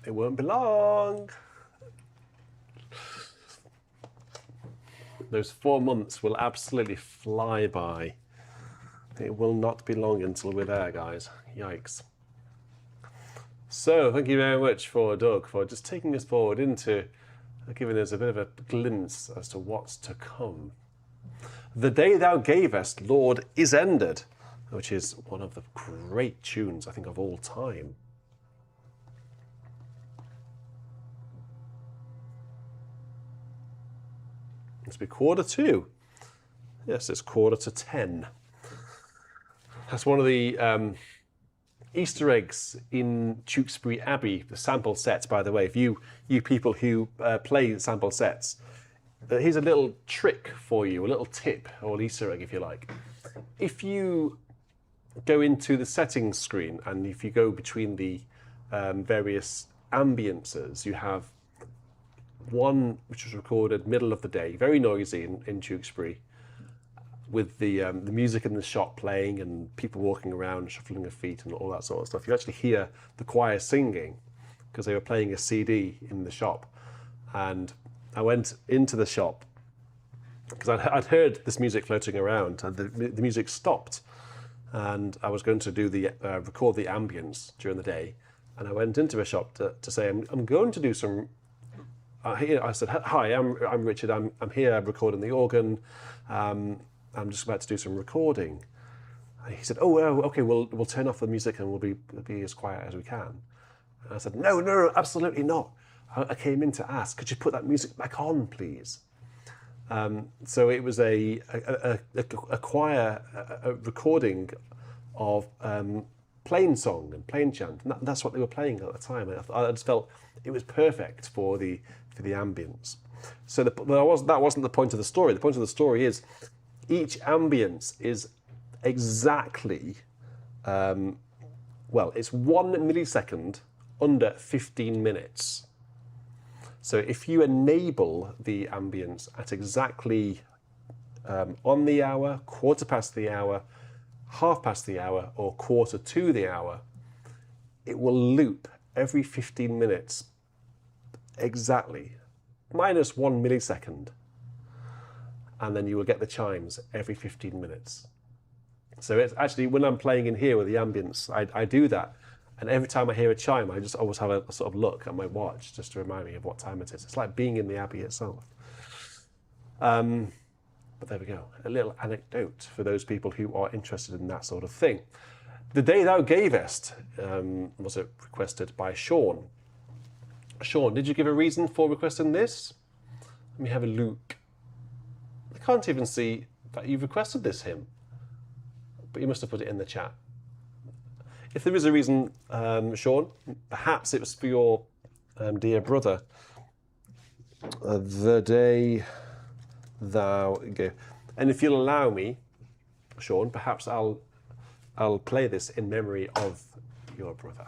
It won't be long. Those 4 months will absolutely fly by. It will not be long until we're there, guys. Yikes. So, thank you very much for Doug for just taking us forward into giving us a bit of a glimpse as to what's to come. The Day Thou Gavest, Lord, is ended, which is one of the great tunes, I think, of all time. It's be 2:45. Yes, it's 10:15. That's one of the Easter eggs in Tewkesbury Abbey, the sample sets, by the way. If you people who play sample sets, here's a little trick for you, a little tip, or an Easter egg if you like. If you go into the settings screen and if you go between the various ambiences, you have one which was recorded middle of the day, very noisy in Tewkesbury, with the music in the shop playing and people walking around, shuffling their feet and all that sort of stuff. You actually hear the choir singing because they were playing a CD in the shop. And I went into the shop because I'd heard this music floating around, and the music stopped. And I was going to do the record the ambience during the day. And I went into a shop to say, I'm going to do some... I said, hi, I'm Richard. I'm here. I'm recording the organ. I'm just about to do some recording. And he said, oh, okay, we'll turn off the music and we'll be as quiet as we can. And I said, no, absolutely not. I came in to ask, could you put that music back on, please? So it was a choir recording of plain song and plain chant. And that's what they were playing at the time. And I just felt it was perfect for the ambience. So that wasn't the point of the story. The point of the story is each ambience is exactly, it's 1 millisecond under 15 minutes. So if you enable the ambience at exactly on the hour, 1/4 the hour, 1/2 the hour, or 1/4 the hour, it will loop every 15 minutes exactly, minus 1 millisecond. And then you will get the chimes every 15 minutes. So it's actually, when I'm playing in here with the ambience, I do that. And every time I hear a chime, I just always have a sort of look at my watch just to remind me of what time it is. It's like being in the Abbey itself. But there we go, a little anecdote for those people who are interested in that sort of thing. The Day Thou Gavest was requested by Sean. Sean, did you give a reason for requesting this? Let me have a look. I can't even see that you've requested this hymn, but you must have put it in the chat. If there is a reason, Sean, perhaps it was for your dear brother. The Day Thou Gave. And if you'll allow me, Sean, perhaps I'll play this in memory of your brother.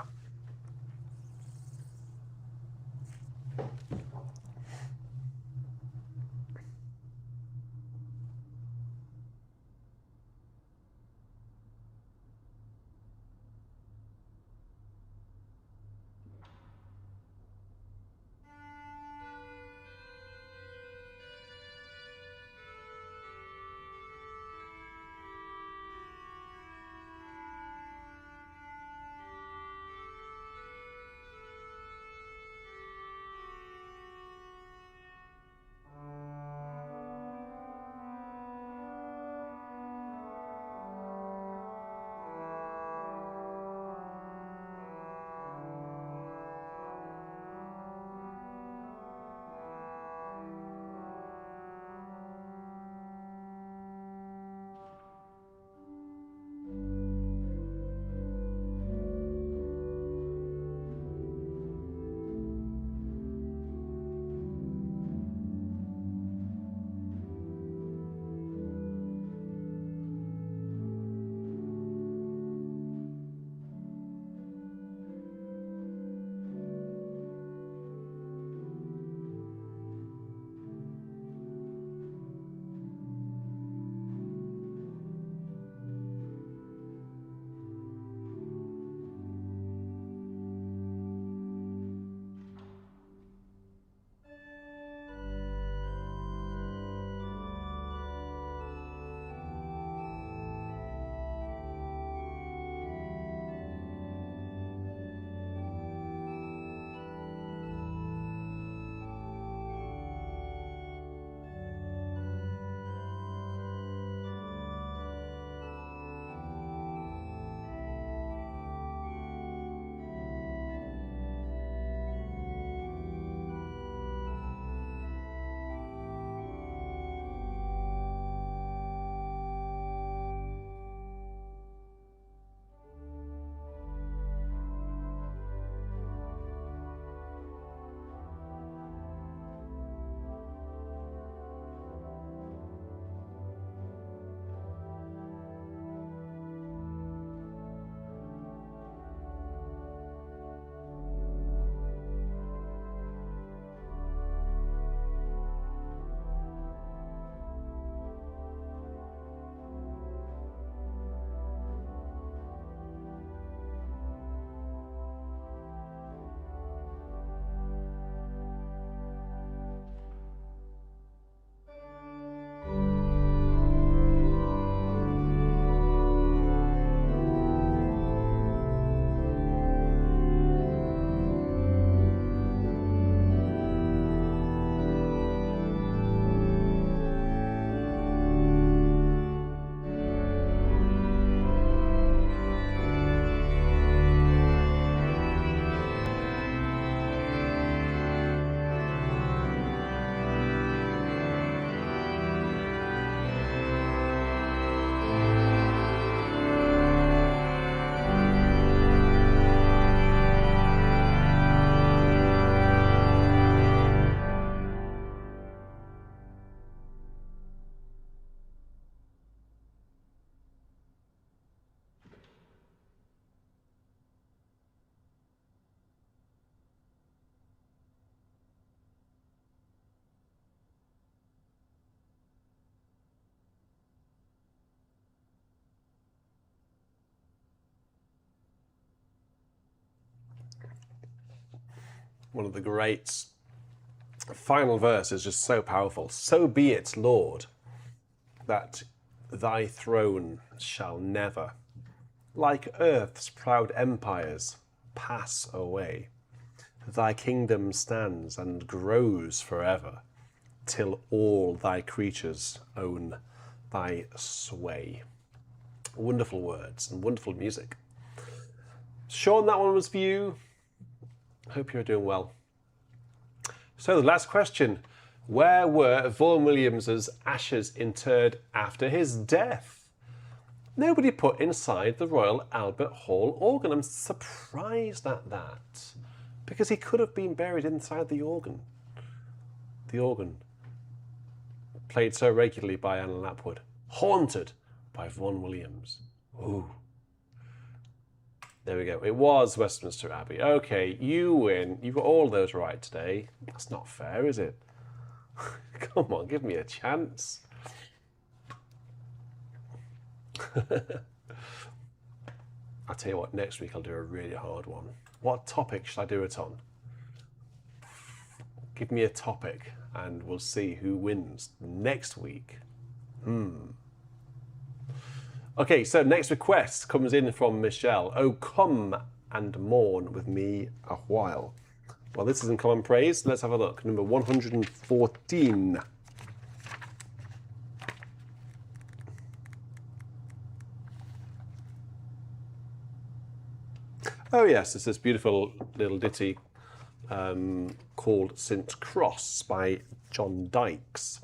one of the greats. Final verse is just so powerful. So be it, Lord, that thy throne shall never, like earth's proud empires, pass away. Thy kingdom stands and grows forever, till all thy creatures own thy sway. Wonderful words and wonderful music. Sean, that one was for you. Hope you're doing well. So the last question. Where were Vaughan Williams's ashes interred after his death? Nobody put inside the Royal Albert Hall organ. I'm surprised at that, because he could have been buried inside the organ. The organ, played so regularly by Anna Lapwood, haunted by Vaughan Williams. Ooh. There we go. It was Westminster Abbey. Okay, you win. You've got all those right today. That's not fair, is it? Come on, give me a chance. I'll tell you what, next week I'll do a really hard one. What topic should I do it on? Give me a topic and we'll see who wins next week. Okay, so next request comes in from Michelle. Oh, come and mourn with me a while. Well, this is in common praise. Let's have a look. Number 114. Oh yes, it's this beautiful little ditty called St. Cross by John Dykes.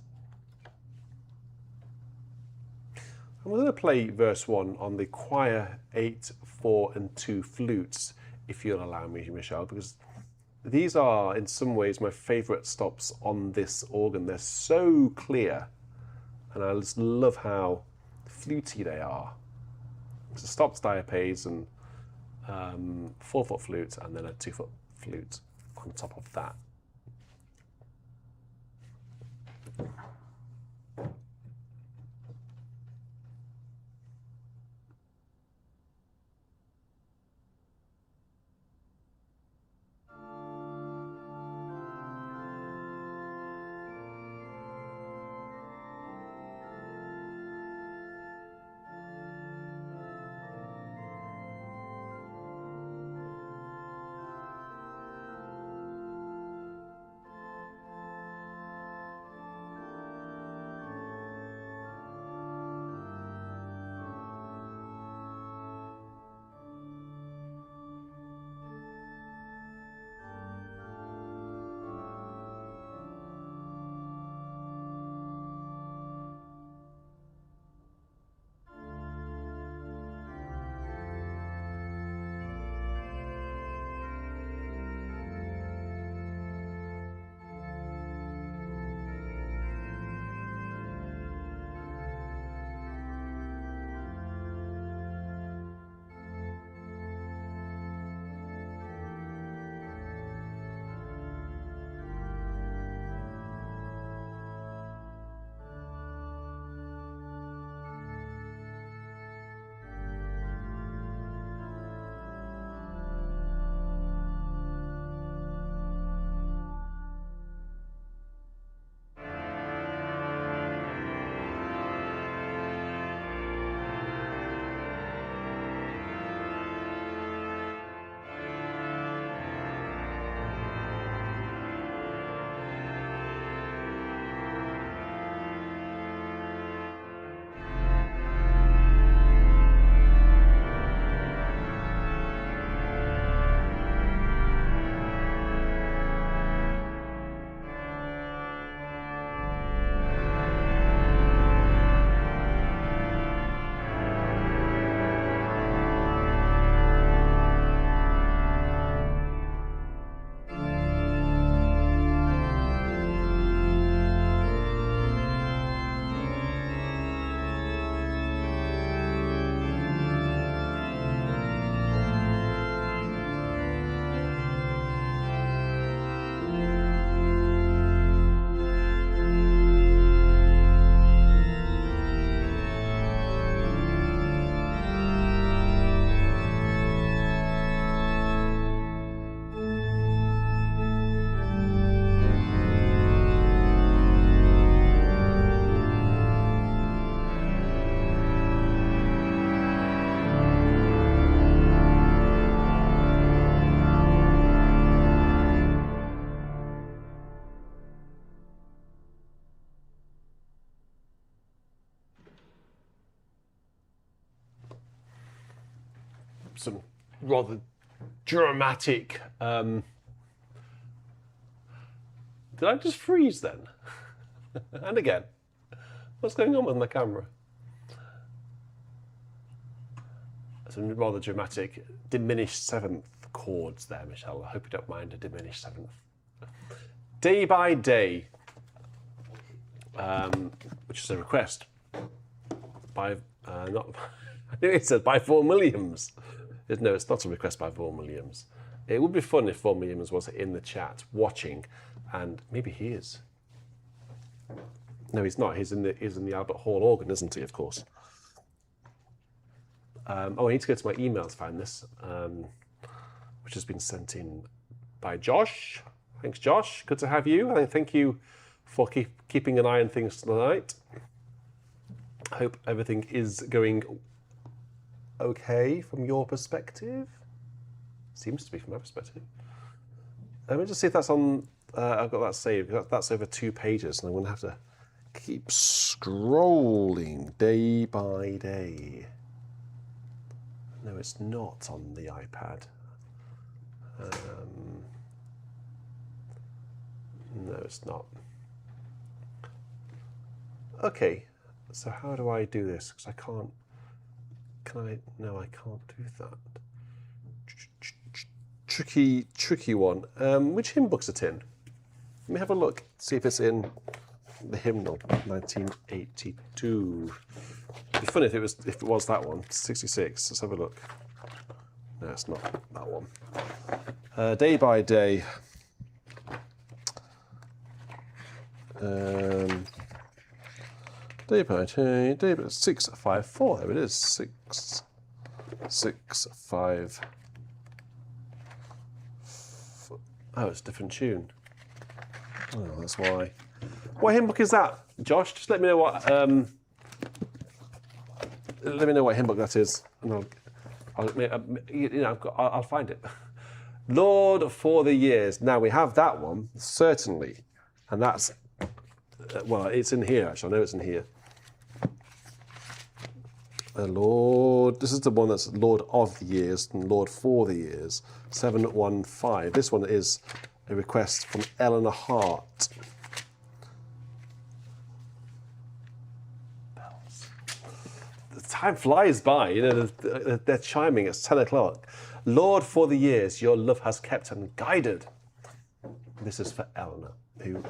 I'm going to play verse 1 on the choir 8, 4 and 2 flutes, if you'll allow me, Michelle, because these are in some ways my favourite stops on this organ. They're so clear and I just love how fluty they are. It's a stops, diapase and 4-foot flute and then a 2-foot flute on top of that. some rather dramatic. Did I just freeze then? And again, what's going on with my camera? Some rather dramatic diminished seventh chords there, Michelle. I hope you don't mind a diminished seventh. Day by Day, which is a request by not. I think it said by Vaughan Williams. No, it's not a request by Vaughan Williams. It would be fun if Vaughan Williams was in the chat watching, and maybe he is. No, he's not. He's in the Albert Hall organ, isn't he? Of course. Oh, I need to go to my email to find this, which has been sent in by Josh. Thanks, Josh. Good to have you. And thank you for keeping an eye on things tonight. I hope everything is going okay from your perspective. Seems to be from my perspective. Let me just see if that's on. I've got that saved. That's over 2 pages, and I'm going to have to keep scrolling day by day. No, it's not on the iPad. No, it's not. Okay, so how do I do this? Because I can't. Can I? No, I can't do that. Tricky one. Which hymn book's it in? Let me have a look. See if it's in the hymnal, 1982. It'd be funny if it was that one, 66. Let's have a look. No, it's not that one. Day by Day. Day by Day. 654. There it is. 665. Oh, it's a different tune. Oh, that's why. What hymn book is that, Josh? Just let me know what. Let me know what hymn book that is, and I'll find it. Lord for the years. Now we have that one certainly, and that's well, it's in here. Actually, I know it's in here. Lord, this is the one that's Lord of the years and Lord for the years. 715. This one is a request from Eleanor Hart. Time flies by, you know, they're chiming, it's 10 o'clock. Lord, for the years your love has kept and guided. This is for Eleanor, who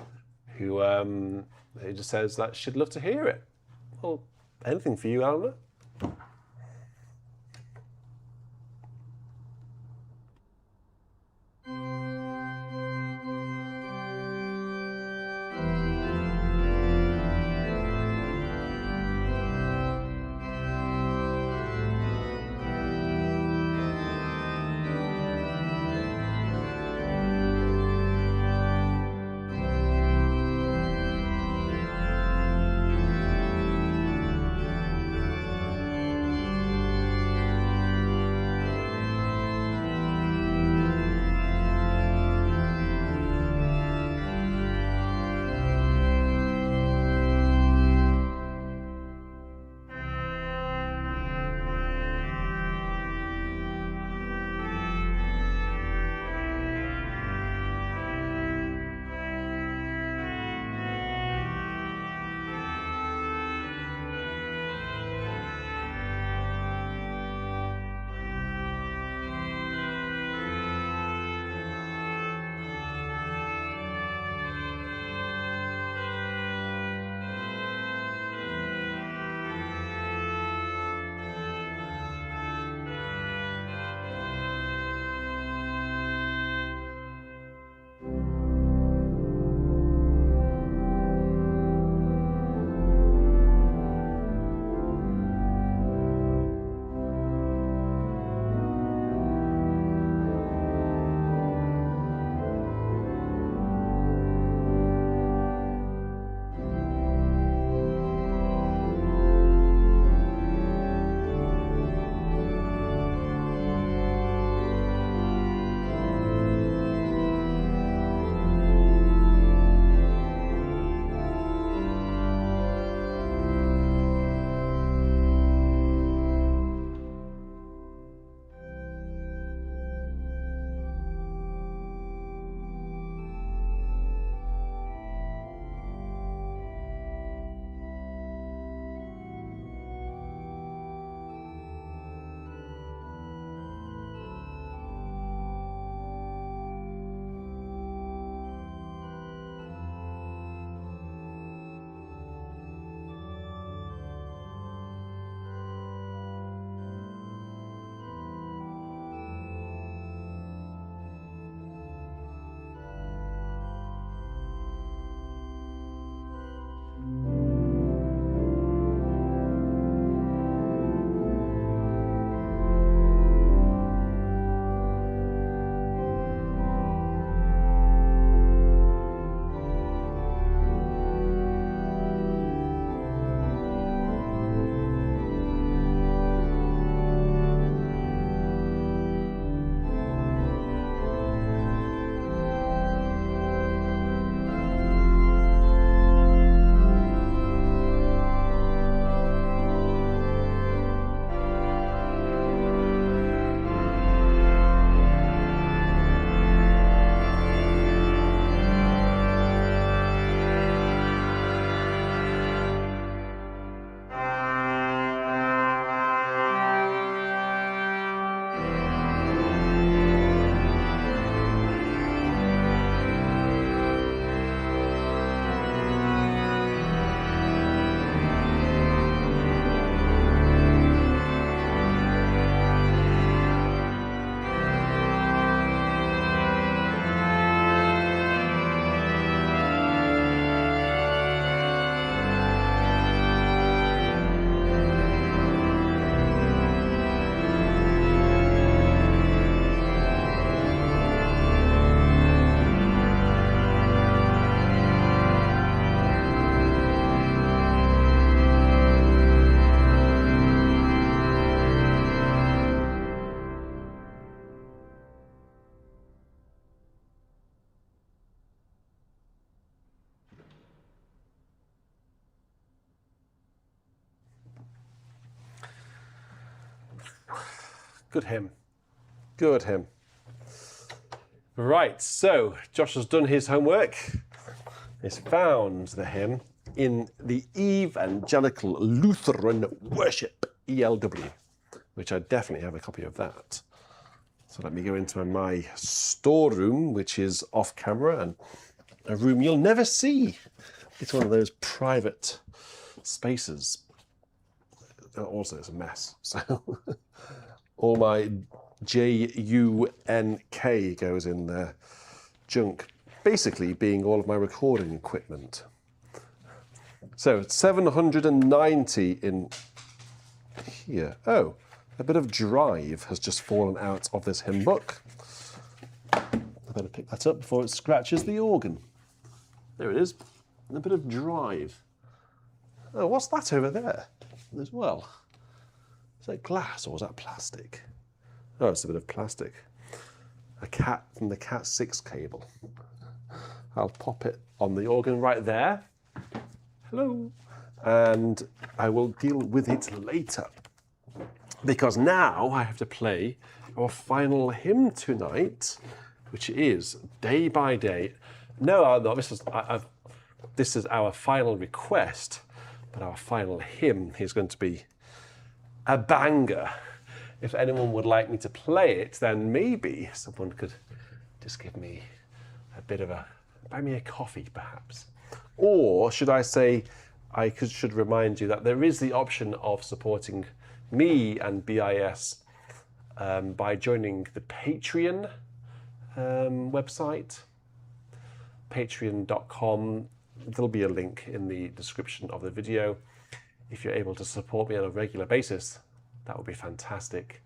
just says that she'd love to hear it. Well, anything for you, Eleanor? Good hymn. Good hymn. Right, so Josh has done his homework. He's found the hymn in the Evangelical Lutheran Worship, ELW, which I definitely have a copy of that. So let me go into my storeroom, which is off camera and a room you'll never see. It's one of those private spaces. Also, it's a mess. So all my JUNK goes in there. Junk, basically being all of my recording equipment. So 790 in here. Oh, a bit of drive has just fallen out of this hymn book. I better pick that up before it scratches the organ. There it is, a bit of drive. Oh, what's that over there as well? Is that glass or is that plastic? Oh, it's a bit of plastic. A cat from the Cat 6 cable. I'll pop it on the organ right there. Hello. And I will deal with it later. Because now I have to play our final hymn tonight, which is Day by Day. No, this is our final request, but our final hymn is going to be a banger. If anyone would like me to play it, then maybe someone could just give me a bit of buy me a coffee perhaps. Or should I say, should remind you that there is the option of supporting me and BIS by joining the Patreon website, patreon.com. There'll be a link in the description of the video. If you're able to support me on a regular basis, that would be fantastic.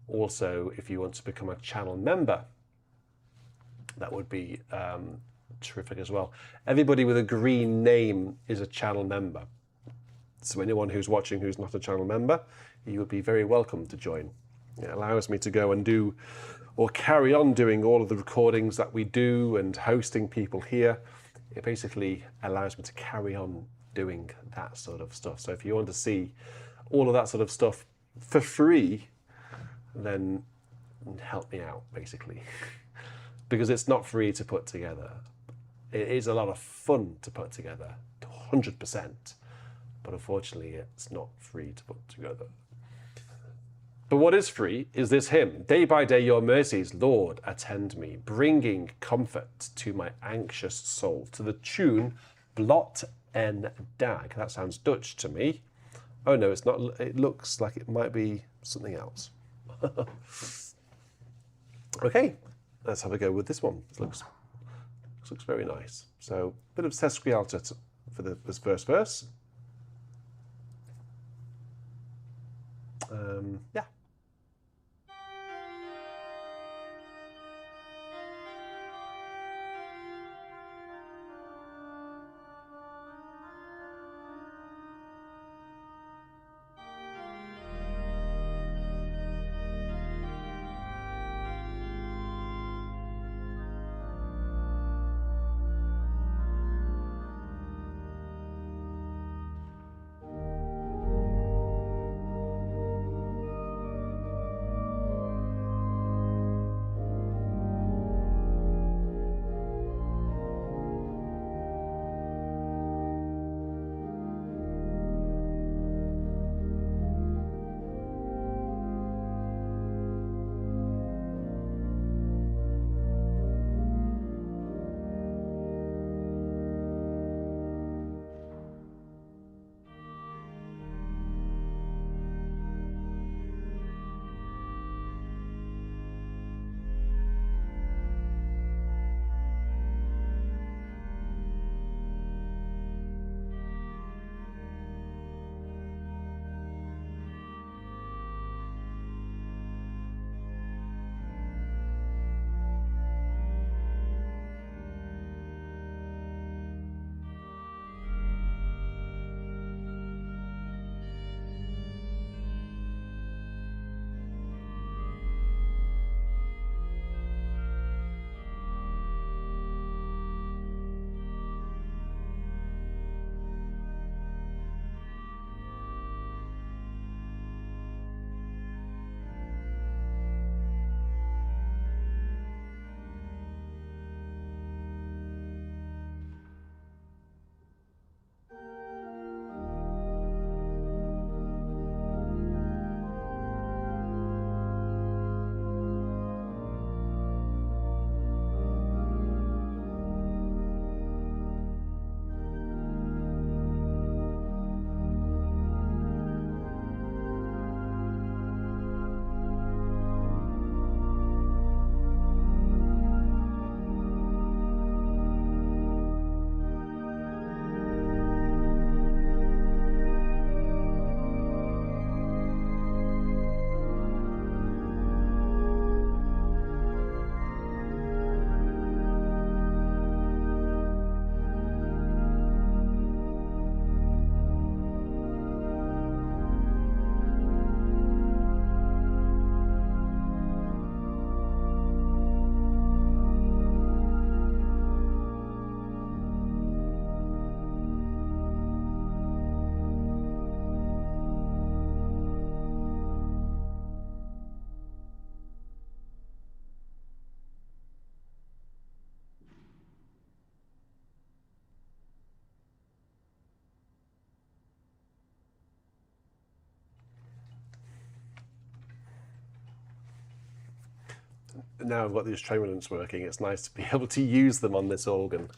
Also, if you want to become a channel member, that would be terrific as well. Everybody with a green name is a channel member. So anyone who's watching who's not a channel member, you would be very welcome to join. It allows me to go and do, or carry on doing all of the recordings that we do and hosting people here. It basically allows me to carry on doing that sort of stuff. So if you want to see all of that sort of stuff for free, then help me out, basically. Because it's not free to put together. It is a lot of fun to put together, 100%. But unfortunately, it's not free to put together. But what is free is this hymn. Day by day your mercies, Lord, attend me, bringing comfort to my anxious soul. To the tune, Blott en dag. That sounds Dutch to me. Oh no, it's not. It looks like it might be something else. Okay, let's have a go with this one. This looks very nice. So a bit of sesquialter for this first verse. Yeah. now I've got these tremulants working, it's nice to be able to use them on this organ.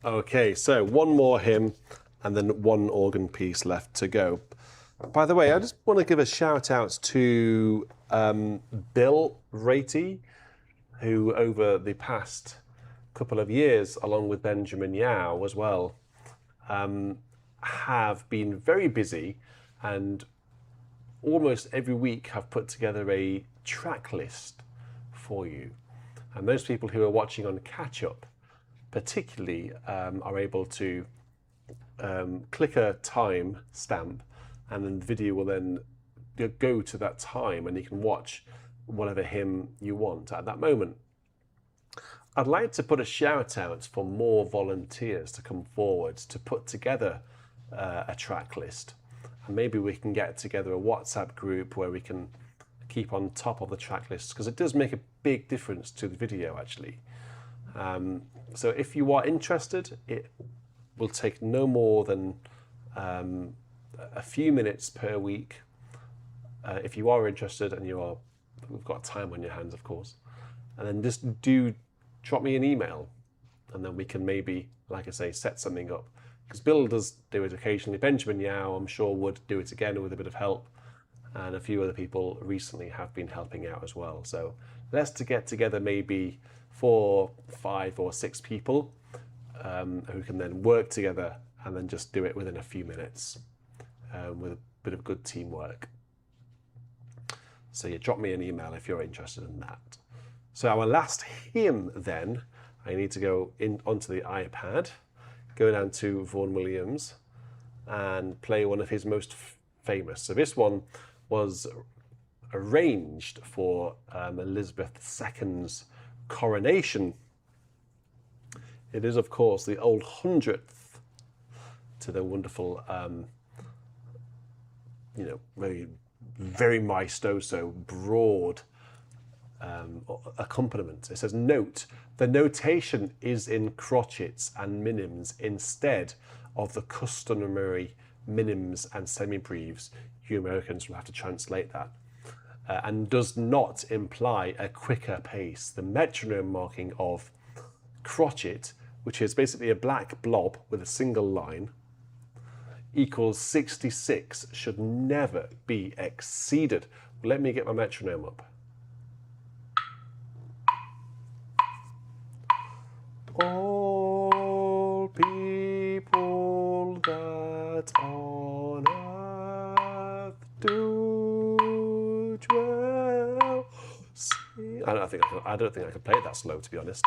Okay, so one more hymn and then one organ piece left to go. By the way, I just want to give a shout out to Bill Ratey, who over the past couple of years, along with Benjamin Yao as well, have been very busy and almost every week have put together a track list for you. And those people who are watching on catch up particularly are able to click a time stamp, and then the video will then go to that time and you can watch whatever hymn you want at that moment. I'd like to put a shout out for more volunteers to come forward to put together a track list. And maybe we can get together a WhatsApp group where we can keep on top of the track list, because it does make a big difference to the video actually. So if you are interested, it will take no more than a few minutes per week. If you are interested and we've got time on your hands, of course, and then just do drop me an email, and then we can maybe, like I say, set something up. Because Bill does do it occasionally. Benjamin Yao, I'm sure, would do it again with a bit of help, and a few other people recently have been helping out as well. So let's get together maybe 4, 5 or 6 people who can then work together and then just do it within a few minutes with a bit of good teamwork. So yeah, drop me an email if you're interested in that. So our last hymn then, I need to go onto the iPad, go down to Vaughan Williams and play one of his most famous. So this one was arranged for Elizabeth II's coronation. It is, of course, the old 100th to the wonderful, very, very maestoso, broad accompaniment. It says, note, the notation is in crotchets and minims instead of the customary minims and semibreves. You Americans will have to translate that. And does not imply a quicker pace. The metronome marking of crotchet, which is basically a black blob with a single line, equals 66, should never be exceeded. Let me get my metronome up. All people that on earth do dwell. I don't think I can play it that slow, to be honest.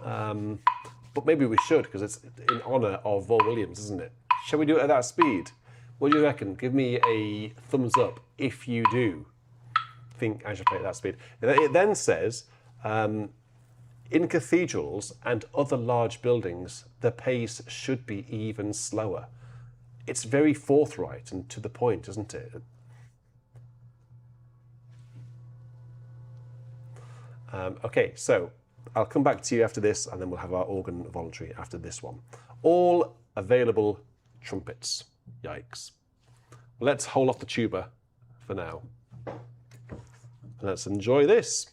But maybe we should, because it's in honour of Vaughan Williams, isn't it? Shall we do it at that speed? What do you reckon? Give me a thumbs up if you do think I should play at that speed. It then says, in cathedrals and other large buildings, the pace should be even slower. It's very forthright and to the point, isn't it? Okay, so I'll come back to you after this, and then we'll have our organ voluntary after this one. All available trumpets. Yikes. Let's hold off the tuba for now. Let's enjoy this.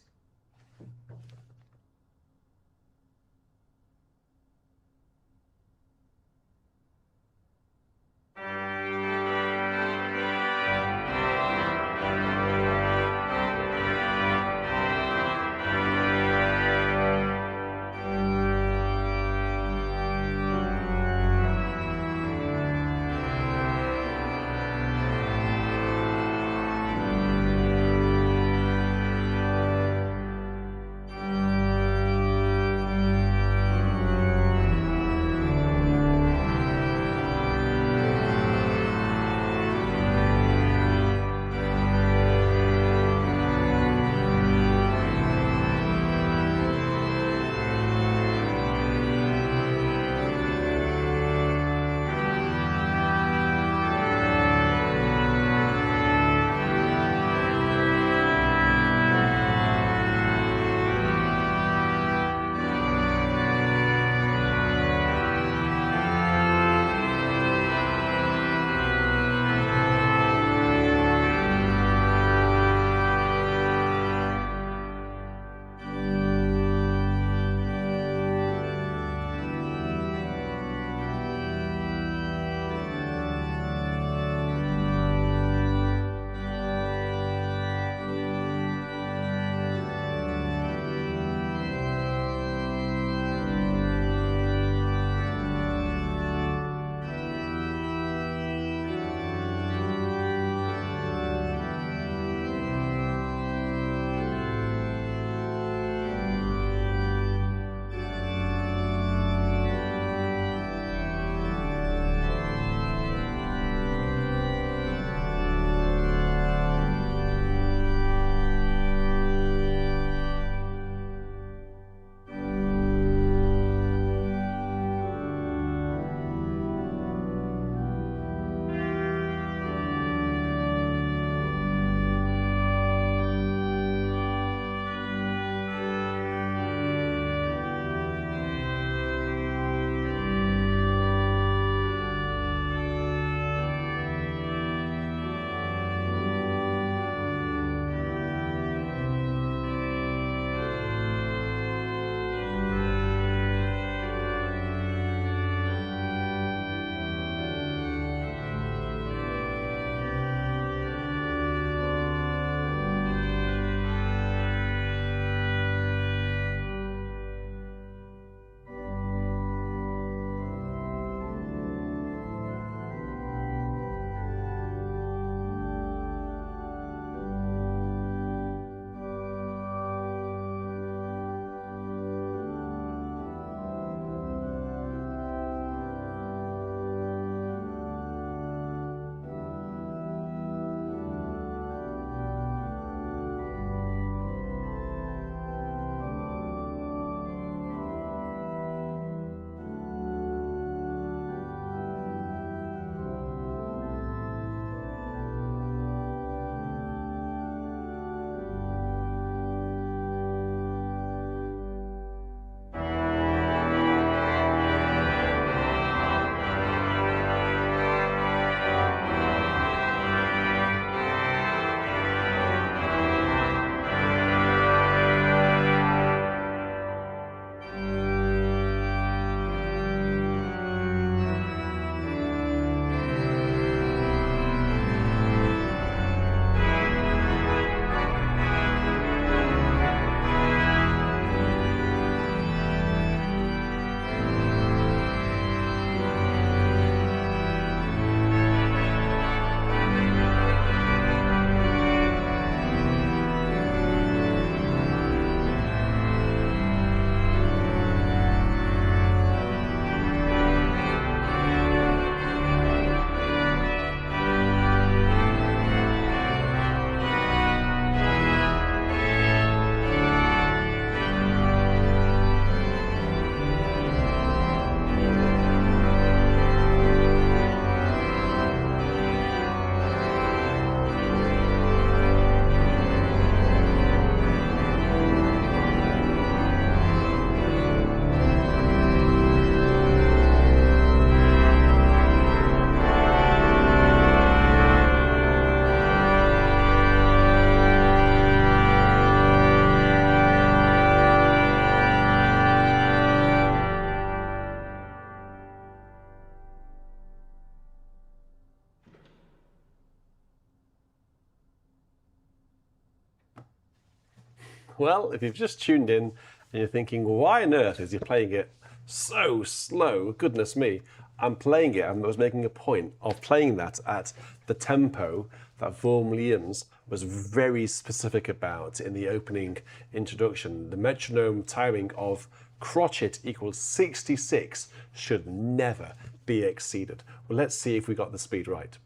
Well, if you've just tuned in and you're thinking, why on earth is he playing it so slow? Goodness me. I'm playing it, and I was making a point of playing that at the tempo that Vaughan Williams was very specific about in the opening introduction. The metronome timing of crotchet equals 66 should never be exceeded. Well, let's see if we got the speed right.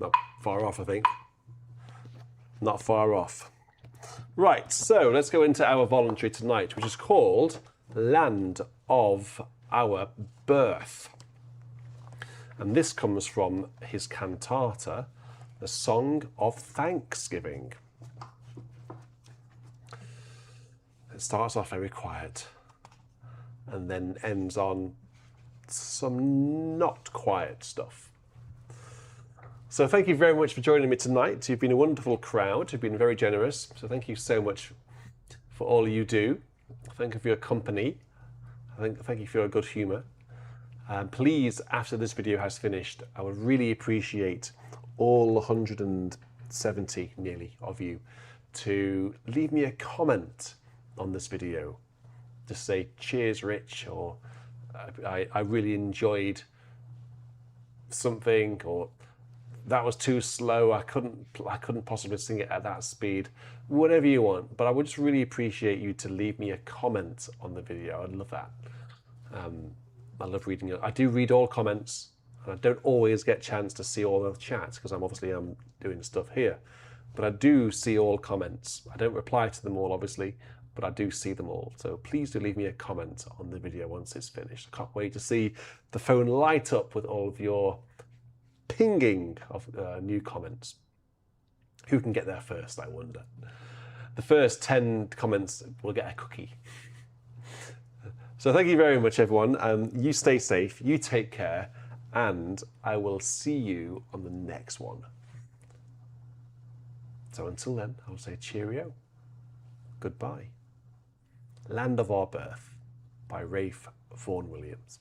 Not far off, I think. Not far off. Right, so let's go into our voluntary tonight, which is called Land of Our Birth. And this comes from his cantata, The Song of Thanksgiving. It starts off very quiet and then ends on some not quiet stuff. So thank you very much for joining me tonight. You've been a wonderful crowd. You've been very generous. So thank you so much for all you do. Thank you for your company. Thank you for your good humour. Please, after this video has finished, I would really appreciate all 170 nearly of you to leave me a comment on this video. Just say, cheers, Rich, or I really enjoyed something, or that was too slow, I couldn't possibly sing it at that speed. Whatever you want, but I would just really appreciate you to leave me a comment on the video. I'd love that. I love reading it. I do read all comments, and I don't always get a chance to see all the chats because I'm doing stuff here. But I do see all comments. I don't reply to them all, obviously, but I do see them all. So please do leave me a comment on the video once it's finished. I can't wait to see the phone light up with all of your pinging of new comments. Who can get there first, I wonder? The first 10 comments will get a cookie. So thank you very much, everyone. You stay safe, you take care, and I will see you on the next one. So until then, I'll say cheerio, goodbye. Land of Our Birth by Vaughan Williams.